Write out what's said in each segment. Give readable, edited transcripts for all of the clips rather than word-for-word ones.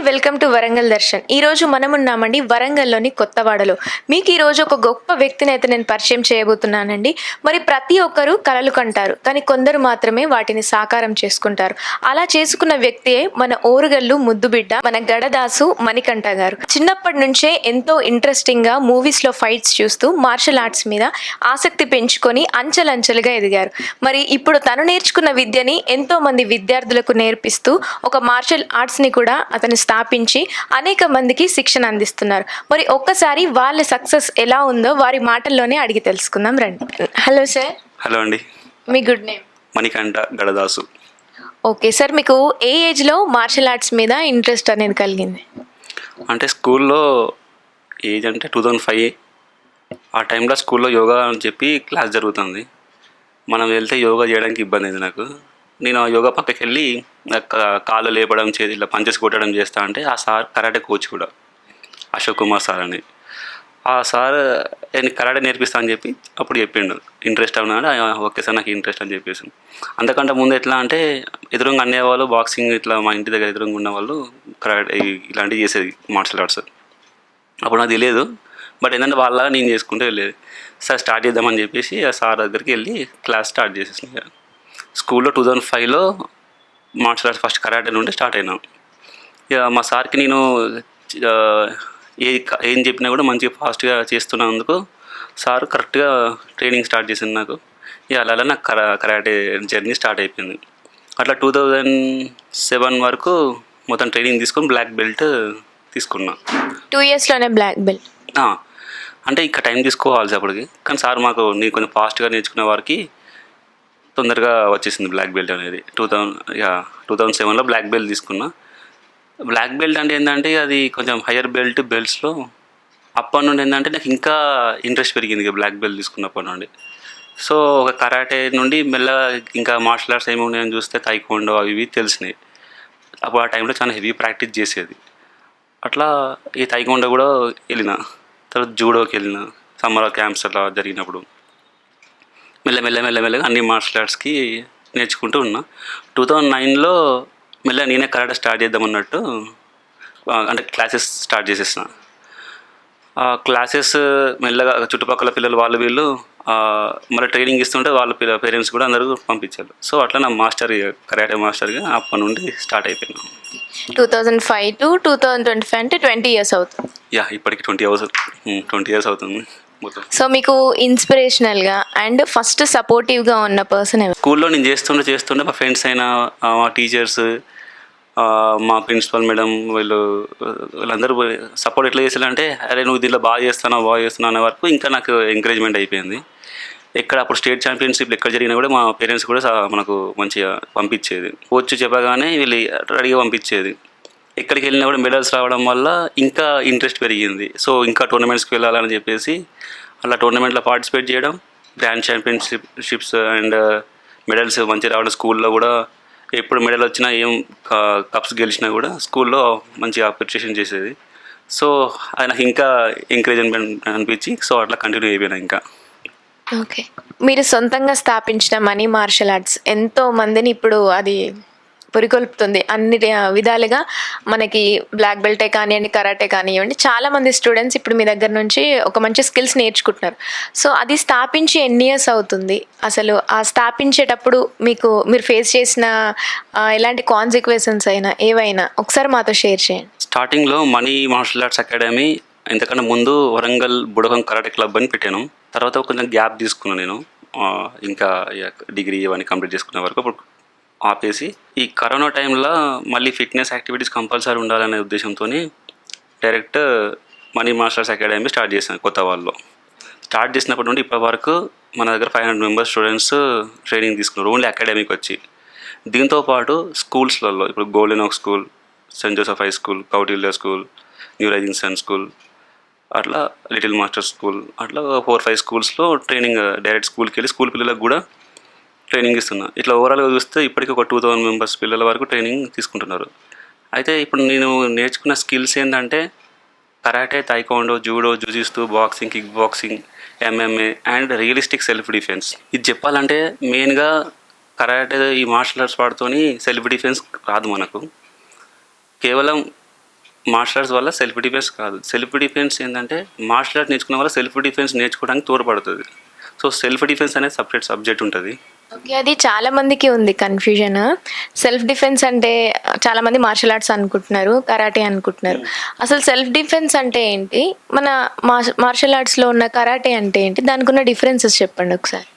Welcome to Warangal Darshan. ఈరోజు మనం ఉన్నామండి వరంగల్లోని కొత్తవాడలో. మీకు ఈరోజు ఒక గొప్ప వ్యక్తిని అయితే నేను పరిచయం చేయబోతున్నానండి. మరి ప్రతి ఒక్కరూ కలలు కంటారు, కానీ కొందరు మాత్రమే వాటిని సాకారం చేసుకుంటారు. అలా చేసుకున్న వ్యక్తియే మన ఓరుగల్లు ముద్దుబిడ్డ, మన గడదాసు మణికంఠ గారు. చిన్నప్పటి నుంచే ఎంతో ఇంట్రెస్టింగ్గా మూవీస్లో ఫైట్స్ చూస్తూ మార్షల్ ఆర్ట్స్ మీద ఆసక్తి పెంచుకొని అంచెలంచెలుగా ఎదిగారు. మరి ఇప్పుడు తను నేర్చుకున్న విద్యని ఎంతో మంది విద్యార్థులకు నేర్పిస్తూ ఒక మార్షల్ ఆర్ట్స్ని కూడా అతను స్థాపించి అనేక మందికి శిక్షణ అందిస్తున్నారు. మరి ఒక్కసారి వాళ్ళ సక్సెస్ ఎలా ఉందో వారి మాటల్లోనే అడిగి తెలుసుకుందాం రండి. Hello sir. హలో అండి. మీ good name? Manikanta Gadadasu. Okay sir, మీకు ఏ ఏజ్లో మార్షల్ ఆర్ట్స్ మీద ఇంట్రెస్ట్ అనేది కలిగింది? అంటే స్కూల్లో ఏజ్ అంటే 2005 ఆ టైంలో స్కూల్లో యోగా అని చెప్పి క్లాస్ జరుగుతుంది. మనం వెళ్తే యోగా చేయడానికి ఇబ్బంది అయింది నాకు. నేను ఆ యోగా పక్కకి వెళ్ళి కాళ్ళు లేపడం, చేతి ఇట్లా పంచెస్ కొట్టడం చేస్తా అంటే ఆ సార్ కరాటే కోచ్ కూడా, అశోక్ కుమార్ సార్ అని. ఆ సార్ నేను కరాటే నేర్పిస్తా అని చెప్పి అప్పుడు చెప్పిండు. ఇంట్రెస్ట్ అవునా? ఓకే సార్, నాకు ఇంట్రెస్ట్ అని చెప్పేసి. అంతకంటే ముందు ఎట్లా అంటే ఎదురుగా అనేవాళ్ళు బాక్సింగ్, ఇట్లా మా ఇంటి దగ్గర ఎదురుగా ఉన్న వాళ్ళు కరాటే ఇలాంటివి చేసేది మార్షల్ ఆర్ట్స్. అప్పుడు నాకు తెలియదు, బట్ ఏంటంటే వాళ్ళ నేను చేసుకుంటూ వెళ్ళేది. సార్ స్టార్ట్ చేద్దామని చెప్పేసి ఆ సార్ దగ్గరికి వెళ్ళి క్లాస్ స్టార్ట్ చేసేసిన. స్కూల్లో 2005లో మార్షల్ ఆర్ట్స్ ఫస్ట్ కరాటే నుండి స్టార్ట్ అయినాం. ఇక మా సార్కి నేను ఏం చెప్పినా కూడా మంచిగా ఫాస్ట్గా చేస్తున్నందుకు సార్ కరెక్ట్గా ట్రైనింగ్ స్టార్ట్ చేసింది నాకు. ఇక అలా నాకు కరాటే జర్నీ స్టార్ట్ అయిపోయింది. అట్లా 2007 వరకు మొత్తం ట్రైనింగ్ తీసుకొని బ్లాక్ బెల్ట్ తీసుకున్నా. 2 yearsలోనే బ్లాక్ బెల్ట్? అంటే ఇంకా టైం తీసుకోవాల్సి అప్పటికి, కానీ సార్ నేను కొంచెం ఫాస్ట్గా నేర్చుకునే వారికి తొందరగా వచ్చేసింది బ్లాక్ బెల్ట్ అనేది. 2007లో బ్లాక్ బెల్ట్ తీసుకున్నా. బ్లాక్ బెల్ట్ అంటే ఏంటంటే అది కొంచెం హయ్యర్ బెల్ట్స్లో అప్పటి నుండి ఏంటంటే నాకు ఇంకా ఇంట్రెస్ట్ పెరిగింది ఇక బ్లాక్ బెల్ట్ తీసుకున్నప్పటి నుండి. సో ఒక కరాటే నుండి మెల్లగా ఇంకా మార్షల్ ఆర్ట్స్ ఏమి ఉన్నాయని చూస్తే తైక్వాండో అవి ఇవి తెలిసినాయి. అప్పుడు ఆ టైంలో చాలా హెవీ ప్రాక్టీస్ చేసేది. అట్లా ఈ తైక్వాండో కూడా వెళ్ళిన, తర్వాత జూడోకి వెళ్ళిన సమ్మర్ క్యాంప్స్ అట్లా జరిగినప్పుడు. మెల్లగా అన్ని మార్షల్ ఆర్ట్స్కి నేర్చుకుంటూ ఉన్నా. 2009లో మెల్లగా నేనే కరాటే స్టార్ట్ చేద్దామన్నట్టు అంటే క్లాసెస్ స్టార్ట్ చేసేసిన. ఆ క్లాసెస్ మెల్లగా చుట్టుపక్కల పిల్లలు వాళ్ళు వీళ్ళు మళ్ళీ ట్రైనింగ్ ఇస్తుంటే వాళ్ళ పేరెంట్స్ కూడా అందరూ పంపించారు. సో అట్లా నా కరాటే మాస్టర్గా అప్పటి నుండి స్టార్ట్ అయిపోయినా. 2005 to 2025 అంటే 20 years అవుతుంది. ఇప్పటికి 20 years అవుతుంది మొత్తం. సో మీకు ఇన్స్పిరేషనల్గా అండ్ ఫస్ట్ సపోర్టివ్గా ఉన్న పర్సన్ ఎవరు? స్కూల్లో నేను చేస్తుంటే మా ఫ్రెండ్స్ అయినా, మా టీచర్స్, మా ప్రిన్సిపల్ మేడం వీళ్ళందరూ సపోర్ట్ ఎట్లా చేసేయాలంటే, అరే నువ్వు దీంట్లో బాగా చేస్తున్నావు అనే వరకు ఇంకా నాకు ఎంకరేజ్మెంట్ అయిపోయింది. ఎక్కడ అప్పుడు స్టేట్ ఛాంపియన్షిప్లు ఎక్కడ జరిగినా కూడా మా పేరెంట్స్ కూడా మనకు మంచిగా పంపించేది. కోచ్ చెప్పగానే వీళ్ళు రెడీగా పంపించేది. ఎక్కడికి వెళ్ళినా కూడా మెడల్స్ రావడం వల్ల ఇంకా ఇంట్రెస్ట్ పెరిగింది. సో ఇంకా టోర్నమెంట్స్కి వెళ్ళాలని చెప్పేసి అలా టోర్నమెంట్లో పార్టిసిపేట్ చేయడం, గ్రాండ్ ఛాంపియన్షిప్స్ అండ్ మెడల్స్ మంచిగా రావడం. స్కూల్లో కూడా ఎప్పుడు మెడల్ వచ్చినా ఏం కప్స్ గెలిచినా కూడా స్కూల్లో మంచిగా అప్రిషియేషన్ చేసేది. సో అది నాకు ఇంకా ఎంకరేజ్మెంట్ అనిపించి సో అట్లా కంటిన్యూ అయిపోయినా ఇంకా. ఓకే, మీరు సొంతంగా స్థాపించిన మనీ మార్షల్ ఆర్ట్స్ ఎంతో మందిని ఇప్పుడు అది పురికొల్పుతుంది అన్ని విధాలుగా. మనకి బ్లాక్ బెల్టే కానివ్వండి, కరాటే కానివ్వండి, చాలామంది స్టూడెంట్స్ ఇప్పుడు మీ దగ్గర నుంచి ఒక మంచి స్కిల్స్ నేర్చుకుంటున్నారు. సో అది స్థాపించి ఎన్ని ఇయర్స్ అవుతుంది? అసలు ఆ స్థాపించేటప్పుడు మీరు ఫేస్ చేసిన ఎలాంటి కాన్సిక్వెన్సెస్ అయినా ఏవైనా ఒకసారి మాతో షేర్ చేయండి. స్టార్టింగ్లో మనీ మార్షల్ ఆర్ట్స్ అకాడమీ ఎంతకన్నా ముందు వరంగల్ బుడగం కరాటే క్లబ్ అని పెట్టాను. తర్వాత కొంచెం గ్యాప్ తీసుకున్నాను నేను, ఇంకా డిగ్రీ ఇవన్నీ కంప్లీట్ చేసుకునే వరకు. అప్పుడు ఆపేసి ఈ కరోనా టైంలో మళ్ళీ ఫిట్నెస్ యాక్టివిటీస్ కంపల్సరీ ఉండాలనే ఉద్దేశంతో direct money masters academy start చేశాను కొత్త వాళ్ళు. స్టార్ట్ చేసినప్పటి నుండి ఇప్పటి వరకు మన దగ్గర 500 మెంబర్స్ స్టూడెంట్స్ ట్రైనింగ్ తీసుకున్నారు ఓన్లీ అకాడమీకి వచ్చి. దీంతోపాటు స్కూల్స్లలో ఇప్పుడు గోల్డెన్ ఓక్ School, Saint Joseph High School, Kautilya School, New Rising Sun School, అట్లా లిటిల్ మాస్టర్ స్కూల్, అట్లా 4-5 స్కూల్స్లో ట్రైనింగ్ డైరెక్ట్ స్కూల్కి వెళ్ళి స్కూల్ పిల్లలకు కూడా ట్రైనింగ్ ఇస్తున్నా. ఇట్లా ఓవరాల్గా చూస్తే ఇప్పటికీ ఒక 2000 మెంబర్స్ పిల్లల వరకు ట్రైనింగ్ తీసుకుంటున్నారు. అయితే ఇప్పుడు నేను నేర్చుకున్న స్కిల్స్ ఏంటంటే karate, taekwondo, judo, jujitsu, boxing, kick boxing, MMA and realistic self defence. ఇది చెప్పాలంటే మెయిన్గా కరాటే ఈ మార్షల్ ఆర్ట్స్ వాడుతోని సెల్ఫ్ డిఫెన్స్ రాదు మనకు. కేవలం మార్షల్ ఆర్ట్స్ వల్ల సెల్ఫ్ డిఫెన్స్ కాదు. సెల్ఫ్ డిఫెన్స్ ఏంటంటే మార్షల్ ఆర్ట్స్ నేర్చుకున్న వల్ల సెల్ఫ్ డిఫెన్స్ నేర్చుకోవడానికి తోడ్పడుతుంది. సో సెల్ఫ్ డిఫెన్స్ అనేది సపరేట్ సబ్జెక్ట్ ఉంటుంది. ఓకే. అది చాలా మందికి ఉంది కన్ఫ్యూజన్. సెల్ఫ్ డిఫెన్స్ అంటే చాలా మంది మార్షల్ ఆర్ట్స్ అనుకుంటున్నారు, కరాటే అనుకుంటున్నారు. అసలు సెల్ఫ్ డిఫెన్స్ అంటే ఏంటి? మన మార్షల్ ఆర్ట్స్లో ఉన్న కరాటే అంటే ఏంటి? దానికి ఉన్న డిఫరెన్సెస్ చెప్పండి ఒకసారి.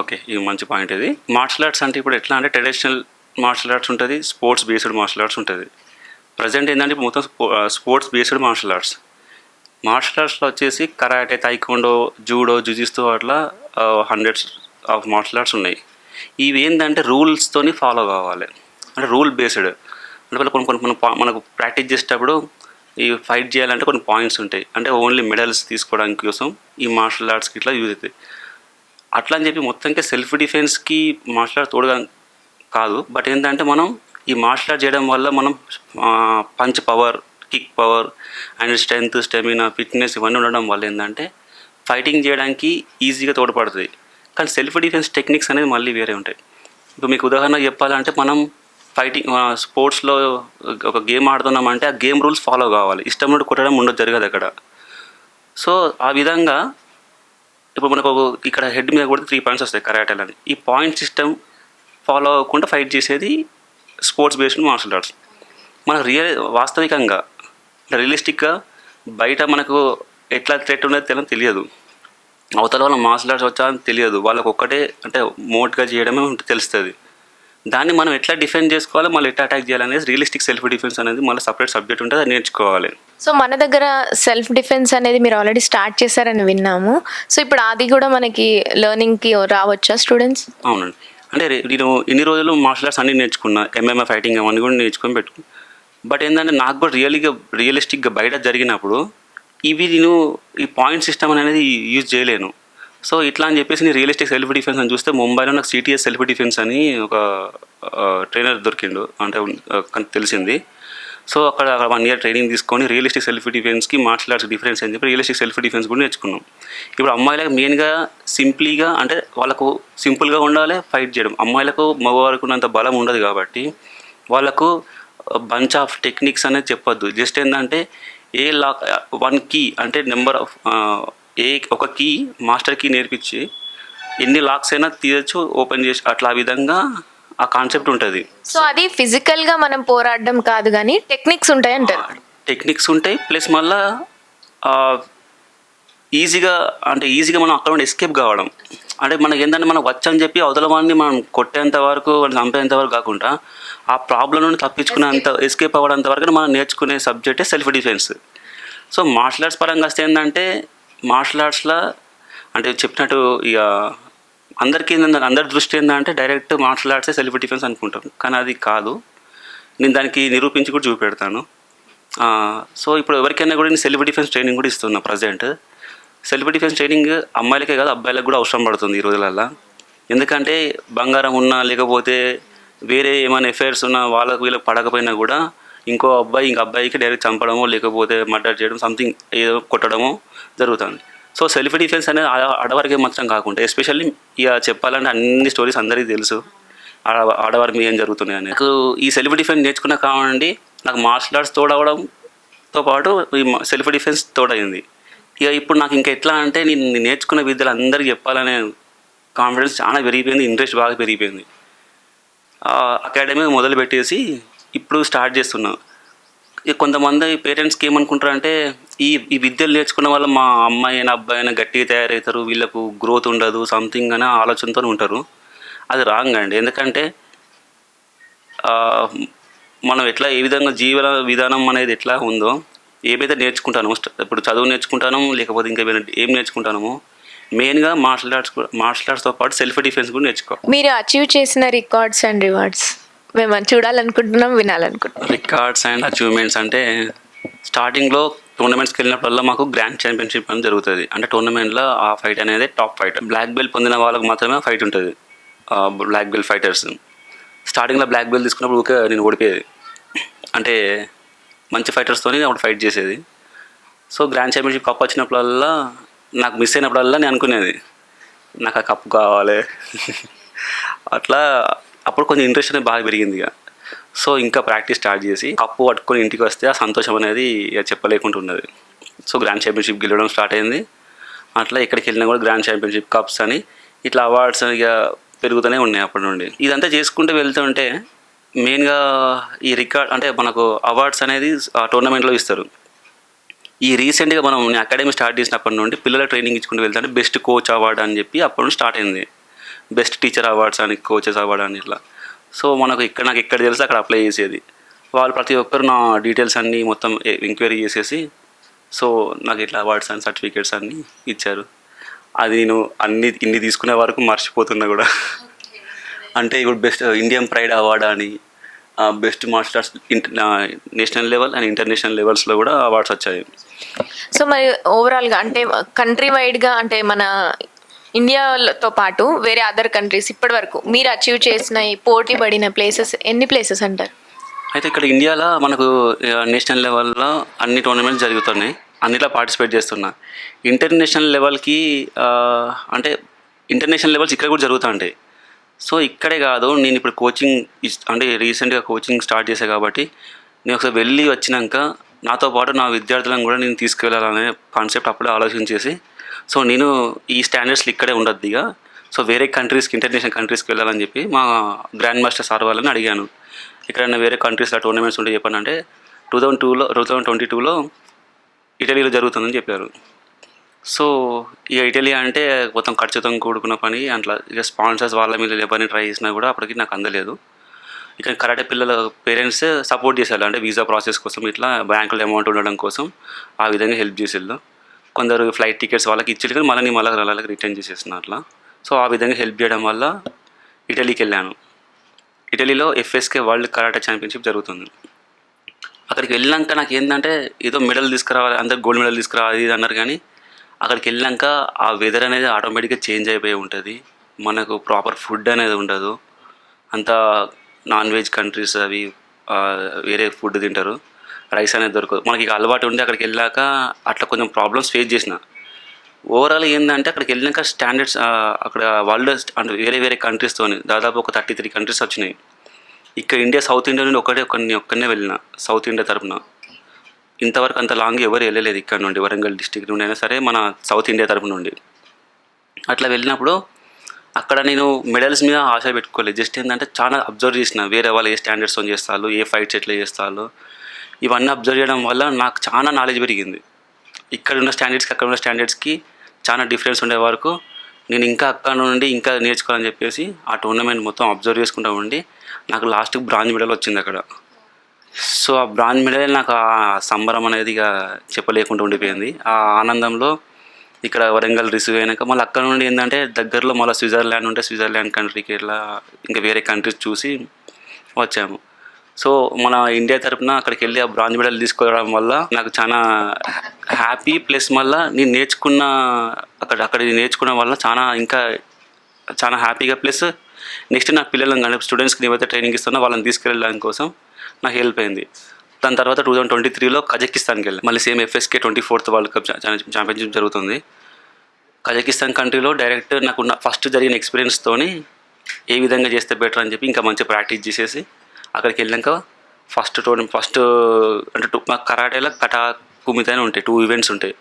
ఓకే, ఇది మంచి పాయింట్. ఇది మార్షల్ ఆర్ట్స్ అంటే ఇప్పుడు ఎట్లా అంటే ట్రెడిషనల్ మార్షల్ ఆర్ట్స్ ఉంటుంది, స్పోర్ట్స్ బేస్డ్ మార్షల్ ఆర్ట్స్ ఉంటుంది. ప్రజెంట్ ఏంటంటే ఇప్పుడు మొత్తం sports based martial arts. Martial ఆర్ట్స్లో వచ్చేసి కరాటే, తైకోండో, జూడో, జుజిస్తూ అట్లా హండ్రెడ్స్ ఆఫ్ మార్షల్ ఆర్ట్స్ ఉన్నాయి. ఇవి ఏంటంటే రూల్స్తోని ఫాలో కావాలి, అంటే రూల్ బేస్డ్. అంటే కొన్ని కొన్ని మనకు ప్రాక్టీస్ చేసేటప్పుడు ఈ ఫైట్ చేయాలంటే కొన్ని పాయింట్స్ ఉంటాయి, అంటే ఓన్లీ మెడల్స్ తీసుకోవడానికి కోసం ఈ మార్షల్ ఆర్ట్స్కి ఇట్లా యూజ్ అవుతాయి. అట్లా అని చెప్పి మొత్తంగా సెల్ఫ్ డిఫెన్స్కి మార్షల్ ఆర్ట్స్ తోడుగా కాదు. బట్ ఏంటంటే మనం ఈ మార్షల్ ఆర్ట్ చేయడం వల్ల మనం punch power, kick power and strength, stamina, fitness ఇవన్నీ ఉండడం వల్ల ఏంటంటే ఫైటింగ్ చేయడానికి ఈజీగా తోడ్పడుతుంది. కానీ సెల్ఫ్ డిఫెన్స్ టెక్నిక్స్ అనేది మళ్ళీ వేరే ఉంటాయి. ఇప్పుడు మీకు ఉదాహరణ చెప్పాలంటే మనం ఫైటింగ్ స్పోర్ట్స్లో ఒక గేమ్ ఆడుతున్నామంటే ఆ గేమ్ రూల్స్ ఫాలో కావాలి, ఇష్టం నుండి కొట్టడం ఉండదు, జరగదు అక్కడ. సో ఆ విధంగా ఇప్పుడు మనకు ఇక్కడ హెడ్ మీద కూడా 3 పాయింట్స్ వస్తాయి కరాటేలని. ఈ పాయింట్ సిస్టమ్ ఫాలో అవ్వకుండా ఫైట్ చేసేది స్పోర్ట్స్ బేస్డ్ మార్షల్ ఆర్ట్స్. మనకు వాస్తవికంగా రియలిస్టిక్గా బయట మనకు ఎట్లా థ్రెట్ ఉన్నది తెలియదు, అవతల వాళ్ళ మార్షల్ ఆర్ట్స్ వచ్చా అని తెలియదు, వాళ్ళకు ఒక్కటే అంటే మోట్గా చేయడమే తెలుస్తుంది. దాన్ని మనం ఎట్లా డిఫెండ్ చేసుకోవాలి, మళ్ళీ ఎట్లా అటాక్ చేయాలనేది రియలిస్టిక్ సెల్ఫ్ డిఫెన్స్ అనేది మళ్ళీ సపరేట్ సబ్జెక్ట్ ఉంటుంది, అది నేర్చుకోవాలి. సో మన దగ్గర సెల్ఫ్ డిఫెన్స్ అనేది మీరు ఆల్రెడీ స్టార్ట్ చేశారని విన్నాము. సో ఇప్పుడు అది కూడా మనకి లెర్నింగ్కి రావచ్చా స్టూడెంట్స్? అవునండి. అంటే నేను ఇన్ని రోజులు మార్షల్ ఆర్ట్స్ అన్నీ నేర్చుకున్నా, ఎంఎంఏ ఫైటింగ్ అవన్నీ కూడా నేర్చుకొని పెట్టుకున్నాను. బట్ ఏంటంటే నాకు కూడా రియలిస్టిక్గా బయట జరిగినప్పుడు నేను ఈ పాయింట్ సిస్టమ్ అనేది యూజ్ చేయలేను. సో ఇట్లా అని చెప్పేసి నేను రియలిస్టిక్ సెల్ఫ్ డిఫెన్స్ అని చూస్తే ముంబైలో నాకు సిటిఎస్ సెల్ఫ్ డిఫెన్స్ అని ఒక ట్రైనర్ దొరికిండు, అంటే తెలిసింది. సో అక్కడ 1 year ట్రైనింగ్ తీసుకొని రియలిస్టిక్ సెల్ఫ్ డిఫెన్స్కి మార్షల్ ఆర్ట్స్ డిఫరెన్స్ అని చెప్పి రియలిస్టిక్ సెల్ఫ్ డిఫెన్స్ కూడా నేర్చుకున్నాం. ఇప్పుడు అమ్మాయిలకు మెయిన్గా సింప్లీగా అంటే వాళ్ళకు సింపుల్గా ఉండాలి ఫైట్ చేయడం. అమ్మాయిలకు మగవారికి ఉన్నంత బలం ఉండదు కాబట్టి వాళ్ళకు బంచ్ ఆఫ్ టెక్నిక్స్ అనేది చెప్పొద్దు. జస్ట్ ఏంటంటే ఏ లాక్ 1 key అంటే నెంబర్ ఆఫ్ ఒక కీ మాస్టర్ కీ నేర్పించి ఎన్ని లాక్స్ అయినా తీయచ్చు, ఓపెన్ చేసి అట్లా ఆ విధంగా ఆ కాన్సెప్ట్ ఉంటుంది. సో అది ఫిజికల్గా మనం పోరాడడం కాదు కానీ టెక్నిక్స్ ఉంటాయి అంటారు. టెక్నిక్స్ ఉంటాయి, ప్లస్ మళ్ళా ఈజీగా మనం అక్కడ నుండి ఎస్కేప్ కావడం. అంటే మనకి ఏంటంటే మనకు వచ్చని చెప్పి అవతల వాడిని మనం కొట్టేంత వరకు, వాడిని చంపేంత వరకు కాకుండా ఆ ప్రాబ్లం నుండి తప్పించుకునేంత ఎస్కేప్ అవ్వడంత వరకు మనం నేర్చుకునే సబ్జెక్టే self defence. So martial arts పరంగా వస్తే ఏంటంటే మార్షల్ ఆర్ట్స్లో అంటే చెప్పినట్టు ఇక అందరి దృష్టి ఏంటంటే డైరెక్ట్ మార్షల్ ఆర్ట్సే సెల్ఫ్ డిఫెన్స్ అనుకుంటాం, కానీ అది కాదు. నేను దానికి నిరూపించి కూడా చూపెడతాను. సో ఇప్పుడు ఎవరికైనా కూడా నేను సెల్ఫ్ డిఫెన్స్ ట్రైనింగ్ కూడా ఇస్తున్నా ప్రజెంట్. సెల్ఫ్ డిఫెన్స్ ట్రైనింగ్ అమ్మాయిలకే కాదు అబ్బాయిలకు కూడా అవసరం పడుతుంది ఈ రోజులల్లో. ఎందుకంటే బంగారం ఉన్నా లేకపోతే వేరే ఏమైనా ఎఫైర్స్ ఉన్నా వీళ్ళకి పడకపోయినా కూడా ఇంకో అబ్బాయికి డైరెక్ట్ చంపడమో లేకపోతే మర్డర్ చేయడం సంథింగ్ ఏదో కొట్టడమో జరుగుతుంది. సో సెల్ఫ్ డిఫెన్స్ అనేది ఆడవారికి మాత్రం కాకుండా ఎస్పెషల్లీ ఇక చెప్పాలంటే అన్ని స్టోరీస్ అందరికీ తెలుసు ఆడవారికి ఏం జరుగుతున్నాయి అని. నాకు ఈ సెల్ఫ్ డిఫెన్స్ నేర్చుకున్న కావండి నాకు మార్షల్ ఆర్ట్స్ తోడవడంతో పాటు ఈ సెల్ఫ్ డిఫెన్స్ తోడైంది. ఇక ఇప్పుడు నాకు ఇంకా ఎట్లా అంటే నేను నేర్చుకున్న విద్యలు అందరికీ చెప్పాలనే కాన్ఫిడెన్స్ చాలా పెరిగిపోయింది, ఇంట్రెస్ట్ బాగా పెరిగిపోయింది. అకాడమీ మొదలుపెట్టేసి ఇప్పుడు స్టార్ట్ చేస్తున్నాను. ఇక కొంతమంది పేరెంట్స్కి ఏమనుకుంటారంటే ఈ విద్యలు నేర్చుకున్న వల్ల మా అమ్మాయి అయినా అబ్బాయి అయినా గట్టిగా తయారవుతారు, వీళ్ళకు గ్రోత్ ఉండదు సంథింగ్ అనే ఆలోచనతో ఉంటారు. అది రాంగ్ అండి. ఎందుకంటే మనం ఏ విధంగా జీవన విధానం అనేది ఎట్లా ఉందో, ఏమైతే నేర్చుకుంటానో ఇప్పుడు చదువు నేర్చుకుంటానో లేకపోతే ఇంకా ఏం నేర్చుకుంటానో మెయిన్గా మార్షల్ ఆర్ట్స్తో పాటు సెల్ఫ్ డిఫెన్స్ కూడా నేర్చుకోవాలి. మీరు అచీవ్ చేసిన రికార్డ్స్ అండ్ రివార్డ్స్ మేము చూడాలనుకుంటున్నాం, వినాలనుకుంటున్నాం. రికార్డ్స్ అండ్ అచీవ్మెంట్స్ అంటే స్టార్టింగ్లో టోర్నమెంట్స్కి వెళ్ళినప్పుడల్లా మాకు గ్రాండ్ ఛాంపియన్షిప్ అని జరుగుతుంది. అంటే టోర్నమెంట్లో ఆ ఫైట్ అనేది టాప్ ఫైట్, బ్లాక్ బెల్ట్ పొందిన వాళ్ళకి మాత్రమే ఫైట్ ఉంటుంది. బ్లాక్ బెల్ట్ ఫైటర్స్ స్టార్టింగ్లో బ్లాక్ బెల్ట్ తీసుకున్నప్పుడు ఊరికే నేను ఓడిపోయేది, అంటే మంచి ఫైటర్స్తో అప్పుడు ఫైట్ చేసేది. సో గ్రాండ్ ఛాంపియన్షిప్ కప్ వచ్చినప్పుడల్లా నాకు మిస్ అయినప్పుడల్లా నేను అనుకునేది నాకు ఆ కప్ కావాలి అట్లా అప్పుడు కొంచెం ఇంట్రెస్ట్ అనేది బాగా పెరిగింది. ఇక సో ఇంకా ప్రాక్టీస్ స్టార్ట్ చేసి కప్పు పట్టుకొని ఇంటికి వస్తే ఆ సంతోషం అనేది ఇక చెప్పలేకుండా ఉన్నది. సో గ్రాండ్ ఛాంపియన్షిప్ గెలవడం స్టార్ట్ అయింది. అట్లా ఎక్కడికి వెళ్ళినా కూడా గ్రాండ్ ఛాంపియన్షిప్ కప్స్ అని ఇట్లా అవార్డ్స్ ఇక పెరుగుతూనే ఉన్నాయి అప్పటి నుండి. ఇదంతా చేసుకుంటూ వెళ్తుంటే మెయిన్గా ఈ రికార్డ్ అంటే మనకు అవార్డ్స్ అనేది ఆ టోర్నమెంట్లో ఇస్తారు. ఈ రీసెంట్గా మనం అకాడమీ స్టార్ట్ చేసినప్పటి నుండి పిల్లల ట్రైనింగ్ ఇచ్చుకుంటూ వెళ్తుంటే బెస్ట్ కోచ్ అవార్డ్ అని చెప్పి అప్పటి నుండి స్టార్ట్ అయింది. బెస్ట్ టీచర్ అవార్డ్స్ అని, కోచెస్ అవార్డ్ అని ఇట్లా. సో మనకు నాకు ఎక్కడ తెలిసి అక్కడ అప్లై చేసేది. వాళ్ళు ప్రతి ఒక్కరు నా డీటెయిల్స్ అన్నీ మొత్తం ఎంక్వైరీ చేసేసి సో నాకు ఇట్లా అవార్డ్స్ అండ్ సర్టిఫికేట్స్ అన్నీ ఇచ్చారు. అది నేను ఇన్ని తీసుకునే వరకు మర్చిపోతున్నా కూడా. అంటే ఇప్పుడు బెస్ట్ ఇండియన్ ప్రైడ్ అవార్డ్ అని, best martial arts national level and international లెవెల్స్లో కూడా అవార్డ్స్ వచ్చాయి. సో మరి ఓవరాల్గా అంటే కంట్రీ వైడ్గా అంటే మన ఇండియాతో పాటు వేరే అదర్ కంట్రీస్ ఇప్పటి వరకు మీరు అచీవ్ చేసిన ఈ పోటీ పడిన ప్లేసెస్ ఎన్ని ప్లేసెస్ అంటారు? అయితే ఇక్కడ ఇండియాలో మనకు నేషనల్ లెవెల్లో అన్ని టోర్నమెంట్స్ జరుగుతున్నాయి, అన్నిట్లో పార్టిసిపేట్ చేస్తున్నా. ఇంటర్నేషనల్ లెవెల్కి అంటే ఇంటర్నేషనల్ లెవెల్స్ ఇక్కడ కూడా జరుగుతూ ఉంటాయి. సో ఇక్కడే కాదు, నేను ఇప్పుడు కోచింగ్ అంటే రీసెంట్గా కోచింగ్ స్టార్ట్ చేశాను కాబట్టి నేను ఒకసారి వెళ్ళి వచ్చినాక నాతో పాటు నా విద్యార్థులను కూడా నేను తీసుకువెళ్ళాలనే కాన్సెప్ట్ అప్పుడే ఆలోచించేసి సో నేను ఈ స్టాండర్డ్స్లో ఇక్కడే ఉండద్దు ఇక, సో వేరే కంట్రీస్కి ఇంటర్నేషనల్ కంట్రీస్కి వెళ్ళాలని చెప్పి మా గ్రాండ్ మాస్టర్ సార్ వాళ్ళని అడిగాను. ఎక్కడైనా వేరే కంట్రీస్లో టోర్నమెంట్స్ ఉంటే చెప్పండి అంటే 2022లో ఇటలీలో జరుగుతుందని చెప్పారు. సో ఇక ఇటలీ అంటే మొత్తం ఖర్చుతో కూడుకున్న పని, అట్లా ఇక స్పాన్సర్స్ వాళ్ళ మీద ఎవరిని ట్రై చేసినా కూడా అప్పటికి నాకు అందలేదు. ఇక కరాటే పిల్లల పేరెంట్స్ సపోర్ట్ చేశారు, అంటే వీసా ప్రాసెస్ కోసం ఇట్లా బ్యాంకులో అమౌంట్ ఉండడం కోసం ఆ విధంగా హెల్ప్ చేసేళ్ళు. కొందరు ఫ్లైట్ టికెట్స్ వాళ్ళకి ఇచ్చేది కానీ మళ్ళీ వాళ్ళకి రిటర్న్ చేసేసిన అట్లా. సో ఆ విధంగా హెల్ప్ చేయడం వల్ల ఇటలీకి వెళ్ళాను. ఇటలీలో FSK వరల్డ్ కరాటే ఛాంపియన్షిప్ జరుగుతుంది. అక్కడికి వెళ్ళాక నాకు ఏంటంటే ఏదో మెడల్ తీసుకురావాలి, అందరు గోల్డ్ మెడల్ తీసుకురావాలి ఇది అన్నారు, కానీ అక్కడికి వెళ్ళాక ఆ వెదర్ అనేది ఆటోమేటిక్గా చేంజ్ అయిపోయి ఉంటుంది. మనకు ప్రాపర్ ఫుడ్ అనేది ఉండదు, అంతా నాన్ వెజ్ కంట్రీస్ అవి వేరే ఫుడ్ తింటారు, రైస్ అనేది దొరకదు. మనకి ఇక అలవాటు ఉండి అక్కడికి వెళ్ళాక అట్లా కొంచెం ప్రాబ్లమ్స్ ఫేస్ చేసిన. ఓవరాల్ ఏంటంటే అక్కడికి వెళ్ళాక స్టాండర్డ్స్ అక్కడ వరల్డ్ అంటే వేరే కంట్రీస్తో దాదాపు ఒక 33 కంట్రీస్ వచ్చినాయి. ఇక్కడ ఇండియా సౌత్ ఇండియా నుండి ఒక్కనే వెళ్ళిన, సౌత్ ఇండియా తరపున. ఇంతవరకు అంత లాంగ్ ఎవరు వెళ్ళలేదు ఇక్కడ నుండి, వరంగల్ డిస్టిక్ నుండి అయినా సరే మన సౌత్ ఇండియా తరపు నుండి. అట్లా వెళ్ళినప్పుడు అక్కడ నేను మెడల్స్ మీద ఆశ పెట్టుకోలేదు, జస్ట్ ఏంటంటే చాలా అబ్జర్వ్ చేసిన వేరే వాళ్ళు ఏ స్టాండర్డ్స్తో చేస్తారు, ఏ ఫైట్స్ ఎట్లా చేస్తారు, ఇవన్నీ అబ్జర్వ్ చేయడం వల్ల నాకు చాలా నాలెడ్జ్ పెరిగింది. ఇక్కడ ఉన్న స్టాండర్డ్స్కి అక్కడ ఉన్న స్టాండర్డ్స్కి చాలా డిఫరెన్స్ ఉండే వరకు నేను ఇంకా అక్కడ నుండి ఇంకా నేర్చుకోవాలని చెప్పేసి ఆ టోర్నమెంట్ మొత్తం అబ్జర్వ్ చేసుకుంటూ ఉండి నాకు లాస్ట్కి బ్రాంజ్ మెడల్ వచ్చింది అక్కడ. సో ఆ బ్రాంజ్ మెడల్ నాకు ఆ సంబరం అనేది ఇక చెప్పలేకుండా ఉండిపోయింది. ఆ ఆనందంలో ఇక్కడ వరంగల్ రిసీవ్ అయినాక మళ్ళీ అక్కడ నుండి ఏంటంటే దగ్గరలో మళ్ళీ స్విట్జర్లాండ్ ఉంటే స్విట్జర్లాండ్ కంట్రీకి ఇట్లా ఇంకా వేరే కంట్రీస్ చూసి వచ్చాము. సో మన ఇండియా తరపున అక్కడికి వెళ్ళి ఆ బ్రాంజ్ మెడల్ తీసుకోవడం వల్ల నాకు చాలా హ్యాపీ, ప్లస్ మళ్ళీ నేను నేర్చుకున్న అక్కడ నేర్చుకోవడం వల్ల ఇంకా చాలా హ్యాపీగా, ప్లస్ నెక్స్ట్ నా పిల్లలను కానీ స్టూడెంట్స్కి ఏవైతే ట్రైనింగ్ ఇస్తున్నా వాళ్ళని తీసుకెళ్ళడం కోసం నాకు హెల్ప్ అయింది. దాని తర్వాత 2023లో కజకిస్తాన్కి వెళ్ళాను. మళ్ళీ same FSK 24th world cup championship జరుగుతుంది. కజకిస్తాన్ కంట్రీలో డైరెక్ట్ నాకున్న ఫస్ట్ జరిగిన ఎక్స్పీరియన్స్తోని ఏ విధంగా చేస్తే బెటర్ అని చెప్పి ఇంకా మంచి ప్రాక్టీస్ చేసేసి అక్కడికి వెళ్ళాక ఫస్ట్ అంటే మాకు కరాటేలో కటా కుమితనే ఉంటాయి, 2 ఈవెంట్స్ ఉంటాయి.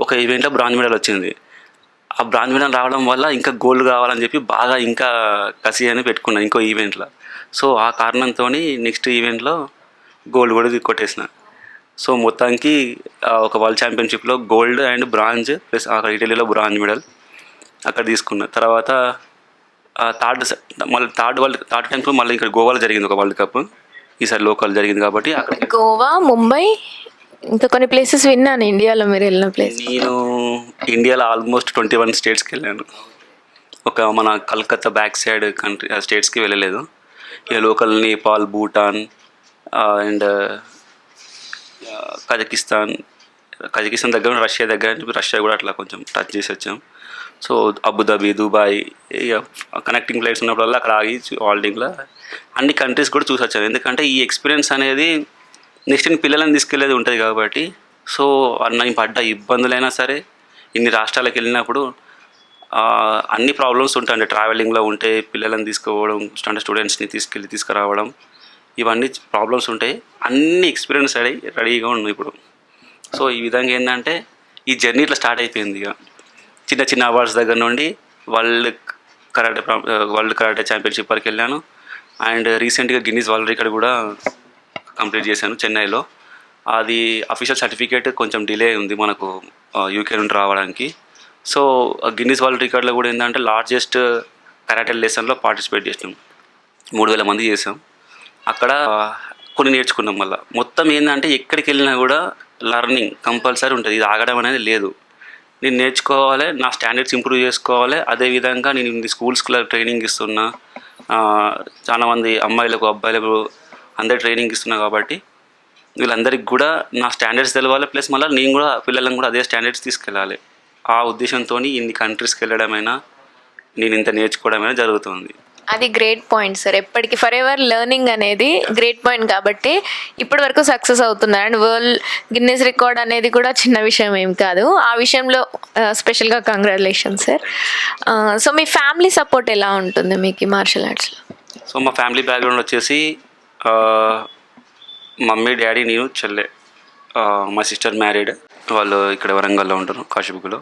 ఒక ఈవెంట్లో బ్రాంజ్ మెడల్ వచ్చింది. ఆ బ్రాంజ్ మెడల్ రావడం వల్ల ఇంకా గోల్డ్ కావాలని చెప్పి బాగా ఇంకా కసి అని పెట్టుకున్నాను ఇంకో ఈవెంట్లో. సో ఆ కారణంతో నెక్స్ట్ ఈవెంట్లో గోల్డ్ కూడా కొట్టేసిన. సో మొత్తానికి ఒక వరల్డ్ ఛాంపియన్షిప్లో గోల్డ్ అండ్ బ్రాంజ్ ప్లస్ అక్కడ ఇటలీలో బ్రాంజ్ మెడల్ అక్కడ తీసుకున్న తర్వాత థర్డ్ టైమ్స్లో మళ్ళీ ఇక్కడ గోవాలో జరిగింది ఒక వరల్డ్ కప్. ఈసారి లోకల్ జరిగింది కాబట్టి అక్కడ గోవా, ముంబై, ఇంకా కొన్ని ప్లేసెస్ విన్నాను ఇండియాలో మీరు వెళ్ళిన ప్లేస్. నేను ఇండియాలో ఆల్మోస్ట్ 21 స్టేట్స్కి వెళ్ళాను. ఒక మన కలకత్తా బ్యాక్ సైడ్ స్టేట్స్కి వెళ్ళలేదు. ఇక local Nepal, Bhutan and Kazakhstan దగ్గర, రష్యా దగ్గర, రష్యా కూడా అట్లా కొంచెం టచ్ చేసి వచ్చాం. సో అబుదాబి, దుబాయ్, ఇక కనెక్టింగ్ ఫ్లైట్స్ ఉన్నప్పుడల్లా అక్కడ ఆగి హాలిడేలో అన్ని కంట్రీస్ కూడా చూసి వచ్చాను. ఎందుకంటే ఈ ఎక్స్పీరియన్స్ అనేది నెక్స్ట్ నేను పిల్లలని తీసుకెళ్ళేది ఉంటుంది కాబట్టి. సో నేను పడ్డ ఇబ్బందులైనా సరే ఇన్ని రాష్ట్రాలకు వెళ్ళినప్పుడు అన్ని ప్రాబ్లమ్స్ ఉంటాయండి. ట్రావెలింగ్లో ఉంటే పిల్లలను తీసుకోవడం, అంటే స్టూడెంట్స్ని తీసుకురావడం, ఇవన్నీ ప్రాబ్లమ్స్ ఉంటాయి. అన్నీ ఎక్స్పీరియన్స్ రెడీగా ఉన్నాయి ఇప్పుడు. సో ఈ విధంగా ఏంటంటే ఈ జర్నీ ఇట్లా స్టార్ట్ అయిపోయింది. ఇక చిన్న చిన్న అవార్డ్స్ దగ్గర నుండి వరల్డ్ కరాటే ఛాంపియన్షిప్ వరకు వెళ్ళాను. అండ్ రీసెంట్గా గిన్నీస్ వరల్డ్ రికార్డ్ కూడా కంప్లీట్ చేశాను చెన్నైలో. అది అఫీషియల్ సర్టిఫికేట్ కొంచెం డిలే ఉంది మనకు యూకే నుండి రావడానికి. సో గిన్నీస్ వరల్డ్ రికార్డ్లో కూడా ఏంటంటే లార్జెస్ట్ కరాటే లెసన్లో పార్టిసిపేట్ చేసినాం. 3000 మంది చేసాం. అక్కడ కొన్ని నేర్చుకున్నాం. మళ్ళీ మొత్తం ఏంటంటే ఎక్కడికి వెళ్ళినా కూడా లర్నింగ్ కంపల్సరీ ఉంటుంది. ఇది ఆగడం అనేది లేదు. నేను నేర్చుకోవాలి, నా స్టాండర్డ్స్ ఇంప్రూవ్ చేసుకోవాలి. అదేవిధంగా నేను స్కూల్స్లో ట్రైనింగ్ ఇస్తున్నా, చాలామంది అమ్మాయిలకు అబ్బాయిలకు అందరు ట్రైనింగ్ ఇస్తున్నా కాబట్టి వీళ్ళందరికీ కూడా నా స్టాండర్డ్స్ తెలవాలి. ప్లస్ మళ్ళీ నేను కూడా పిల్లలను కూడా అదే స్టాండర్డ్స్ తీసుకెళ్ళాలి. ఆ ఉద్దేశంతో ఇన్ని కంట్రీస్కి వెళ్ళడమైనా నేను ఇంత నేర్చుకోవడమైనా జరుగుతుంది. అది గ్రేట్ పాయింట్ సార్. ఎప్పటికీ ఫర్ ఎవర్ లెర్నింగ్ అనేది గ్రేట్ పాయింట్ కాబట్టి ఇప్పటి వరకు సక్సెస్ అవుతున్నారు. అండ్ వరల్డ్ గిన్నెస్ రికార్డ్ అనేది కూడా చిన్న విషయం ఏం కాదు. ఆ విషయంలో స్పెషల్గా కంగ్రాచులేషన్స్ సార్. సో మీ ఫ్యామిలీ సపోర్ట్ ఎలా ఉంటుంది మీకు ఈ మార్షల్ ఆర్ట్స్లో? సో మా ఫ్యామిలీ బ్యాక్గ్రౌండ్ వచ్చేసి మమ్మీ, డాడీ, నేను, చెల్లె. మా సిస్టర్ మ్యారీడ్, వాళ్ళు ఇక్కడ వరంగల్లో ఉంటారు, కాశీబుక్లో.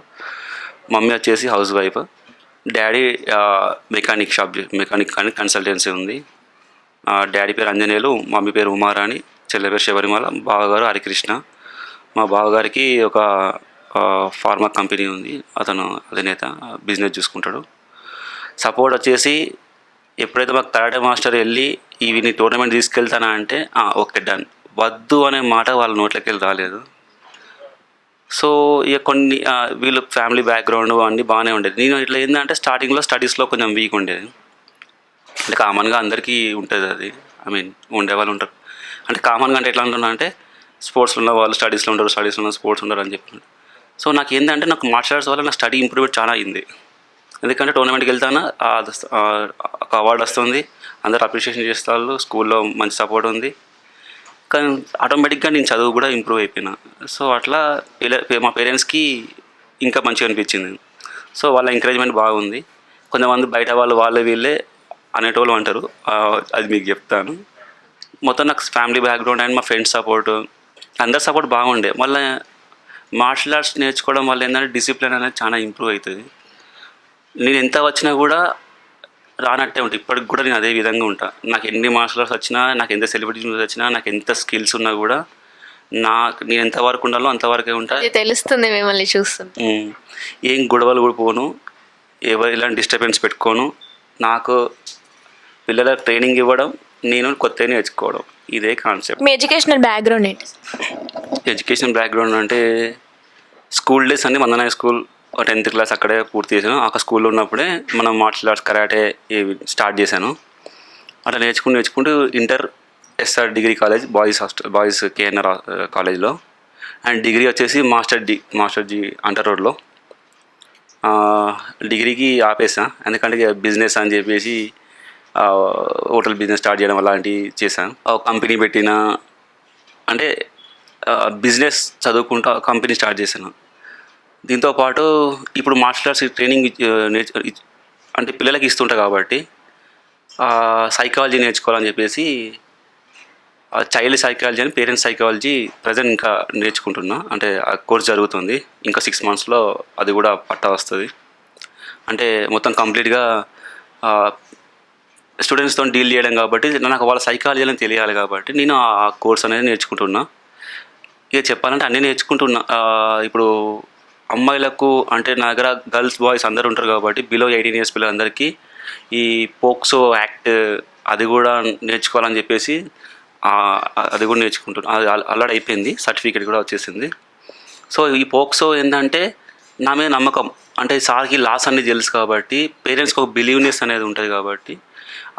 మమ్మీ వచ్చేసి హౌస్ వైఫ్. డాడీ మెకానిక్ కానీ కన్సల్టెన్సీ ఉంది. డాడీ పేరు అంజనేయులు, మమ్మీ పేరు ఉమారాణి, చెల్లె పేరు శబరిమల, బావగారు హరికృష్ణ. మా బావగారికి ఒక ఫార్మా కంపెనీ ఉంది, అతను అధినేత, బిజినెస్ చూసుకుంటాడు. సపోర్ట్ వచ్చేసి ఎప్పుడైతే మాకు కరాటే మాస్టర్ వెళ్ళి ఇవి టోర్నమెంట్ తీసుకెళ్తానా అంటే ఓకే డన్, వద్దు అనే మాట వాళ్ళ నోట్లోకి వెళ్ళి రాలేదు. సో ఇక కొన్ని వీళ్ళు ఫ్యామిలీ బ్యాక్గ్రౌండ్ అన్నీ బాగానే ఉండేది. నేను ఇట్లా ఏంటంటే స్టార్టింగ్లో స్టడీస్లో కొంచెం వీక్ ఉండేది. అంటే కామన్గా అందరికీ ఉంటుంది అది. ఉండేవాళ్ళు ఉంటారు. అంటే కామన్గా అంటే ఎట్లా అంటున్నా అంటే స్పోర్ట్స్లో ఉన్న వాళ్ళు స్టడీస్లో ఉంటారు, స్టడీస్లో ఉన్న స్పోర్ట్స్ ఉంటారు అని చెప్తున్నాను. సో నాకు ఏంటంటే నాకు మార్షల్ ఆర్ట్స్ వల్ల నా స్టడీ ఇంప్రూవ్మెంట్ చాలా అయింది. ఎందుకంటే టోర్నమెంట్కి వెళ్తాను, ఒక అవార్డు వస్తుంది, అందరు అప్రిషియేషన్ చేస్తారు, స్కూల్లో మంచి సపోర్ట్ ఉంది. కానీ ఆటోమేటిక్గా నేను చదువు కూడా ఇంప్రూవ్ అయిపోయినా. సో అట్లా మా పేరెంట్స్కి ఇంకా మంచిగా అనిపించింది. సో వాళ్ళ ఎంకరేజ్మెంట్ బాగుంది. కొంతమంది బయట వాళ్ళే వీళ్ళే అనేటోళ్ళు అంటారు, అది మీకు చెప్తాను. మొత్తం నాకు ఫ్యామిలీ బ్యాక్గ్రౌండ్ అండ్ మా ఫ్రెండ్స్ సపోర్ట్, అందరి సపోర్ట్ బాగుండే. మళ్ళీ మార్షల్ ఆర్ట్స్ నేర్చుకోవడం వల్ల ఏంటంటే డిసిప్లిన్ అనేది చాలా ఇంప్రూవ్ అవుతుంది. నేను ఎంత వచ్చినా కూడా రానట్టే ఉంటా. ఇప్పటికి కూడా నేను అదే విధంగా ఉంటా. నాకు ఎన్ని మార్షల్ ఆర్ట్స్ వచ్చినా, నాకు ఎంత సెలబ్రిటీ న్యూస్ వచ్చినా, నాకు ఎంత స్కిల్స్ ఉన్నా కూడా నేను ఎంతవరకు ఉండాలో అంతవరకే ఉంటా. తెలుస్తుంది మిమ్మల్ని చూస్తుంటే. ఏం గొడవలు కూడా పోను, ఇలాంటి డిస్టర్బెన్స్ పెట్టుకోను. నాకు పిల్లలకు ట్రైనింగ్ ఇవ్వడం, నేను కొత్తగా నేర్చుకోవడం, ఇదే కాన్సెప్ట్. మీ ఎడ్యుకేషనల్ బ్యాక్గ్రౌండ్ ఏంటి? ఎడ్యుకేషన్ బ్యాక్గ్రౌండ్ అంటే స్కూల్ డేస్ అన్ని వందన హై స్కూల్ 10th క్లాస్ అక్కడే పూర్తి చేశాను. ఆ స్కూల్లో ఉన్నప్పుడే మనం మార్షల్ ఆర్ట్స్ కరాటే స్టార్ట్ చేశాను. అట్లా నేర్చుకుంటూ inter SR degree college boys KNR కాలేజ్లో, అండ్ డిగ్రీ వచ్చేసి మాస్టర్ జీ అంటర్ రోడ్లో. డిగ్రీకి ఆపేసా, ఎందుకంటే బిజినెస్ అని చెప్పేసి హోటల్ బిజినెస్ స్టార్ట్ చేయడం అలాంటివి చేశాను. కంపెనీ పెట్టిన అంటే బిజినెస్ చదువుకుంటూ కంపెనీ స్టార్ట్ చేశాను. దీంతోపాటు ఇప్పుడు మార్షల్ ఆర్ట్స్ ట్రైనింగ్ అంటే పిల్లలకి ఇస్తుంటా కాబట్టి సైకాలజీ నేర్చుకోవాలని చెప్పేసి చైల్డ్ సైకాలజీ అని పేరెంట్స్ సైకాలజీ ప్రజెంట్ ఇంకా నేర్చుకుంటున్నా. అంటే ఆ కోర్స్ జరుగుతుంది, ఇంకా 6 monthsలో అది కూడా పట్టా వస్తుంది. అంటే మొత్తం కంప్లీట్గా స్టూడెంట్స్తో డీల్ చేయడం కాబట్టి నాకు వాళ్ళ సైకాలజీ అని తెలియాలి కాబట్టి నేను ఆ కోర్స్ అనేది నేర్చుకుంటున్నా. ఇక చెప్పాలంటే అన్నీ నేర్చుకుంటున్నా. ఇప్పుడు అమ్మాయిలకు అంటే నా దగ్గర గర్ల్స్ బాయ్స్ అందరు ఉంటారు కాబట్టి బిలో 18 years పిల్లలందరికీ ఈ పోక్సో యాక్ట్ అది కూడా నేర్చుకోవాలని చెప్పేసి అది కూడా నేర్చుకుంటున్నాను. అది అలర్ట్ అయిపోయింది, సర్టిఫికేట్ కూడా వచ్చేసింది. సో ఈ పోక్సో ఏంటంటే నా మీద నమ్మకం, అంటే సార్కి లాస్ అనేది తెలుసు కాబట్టి పేరెంట్స్కి ఒక బిలీవ్నెస్ అనేది ఉంటుంది కాబట్టి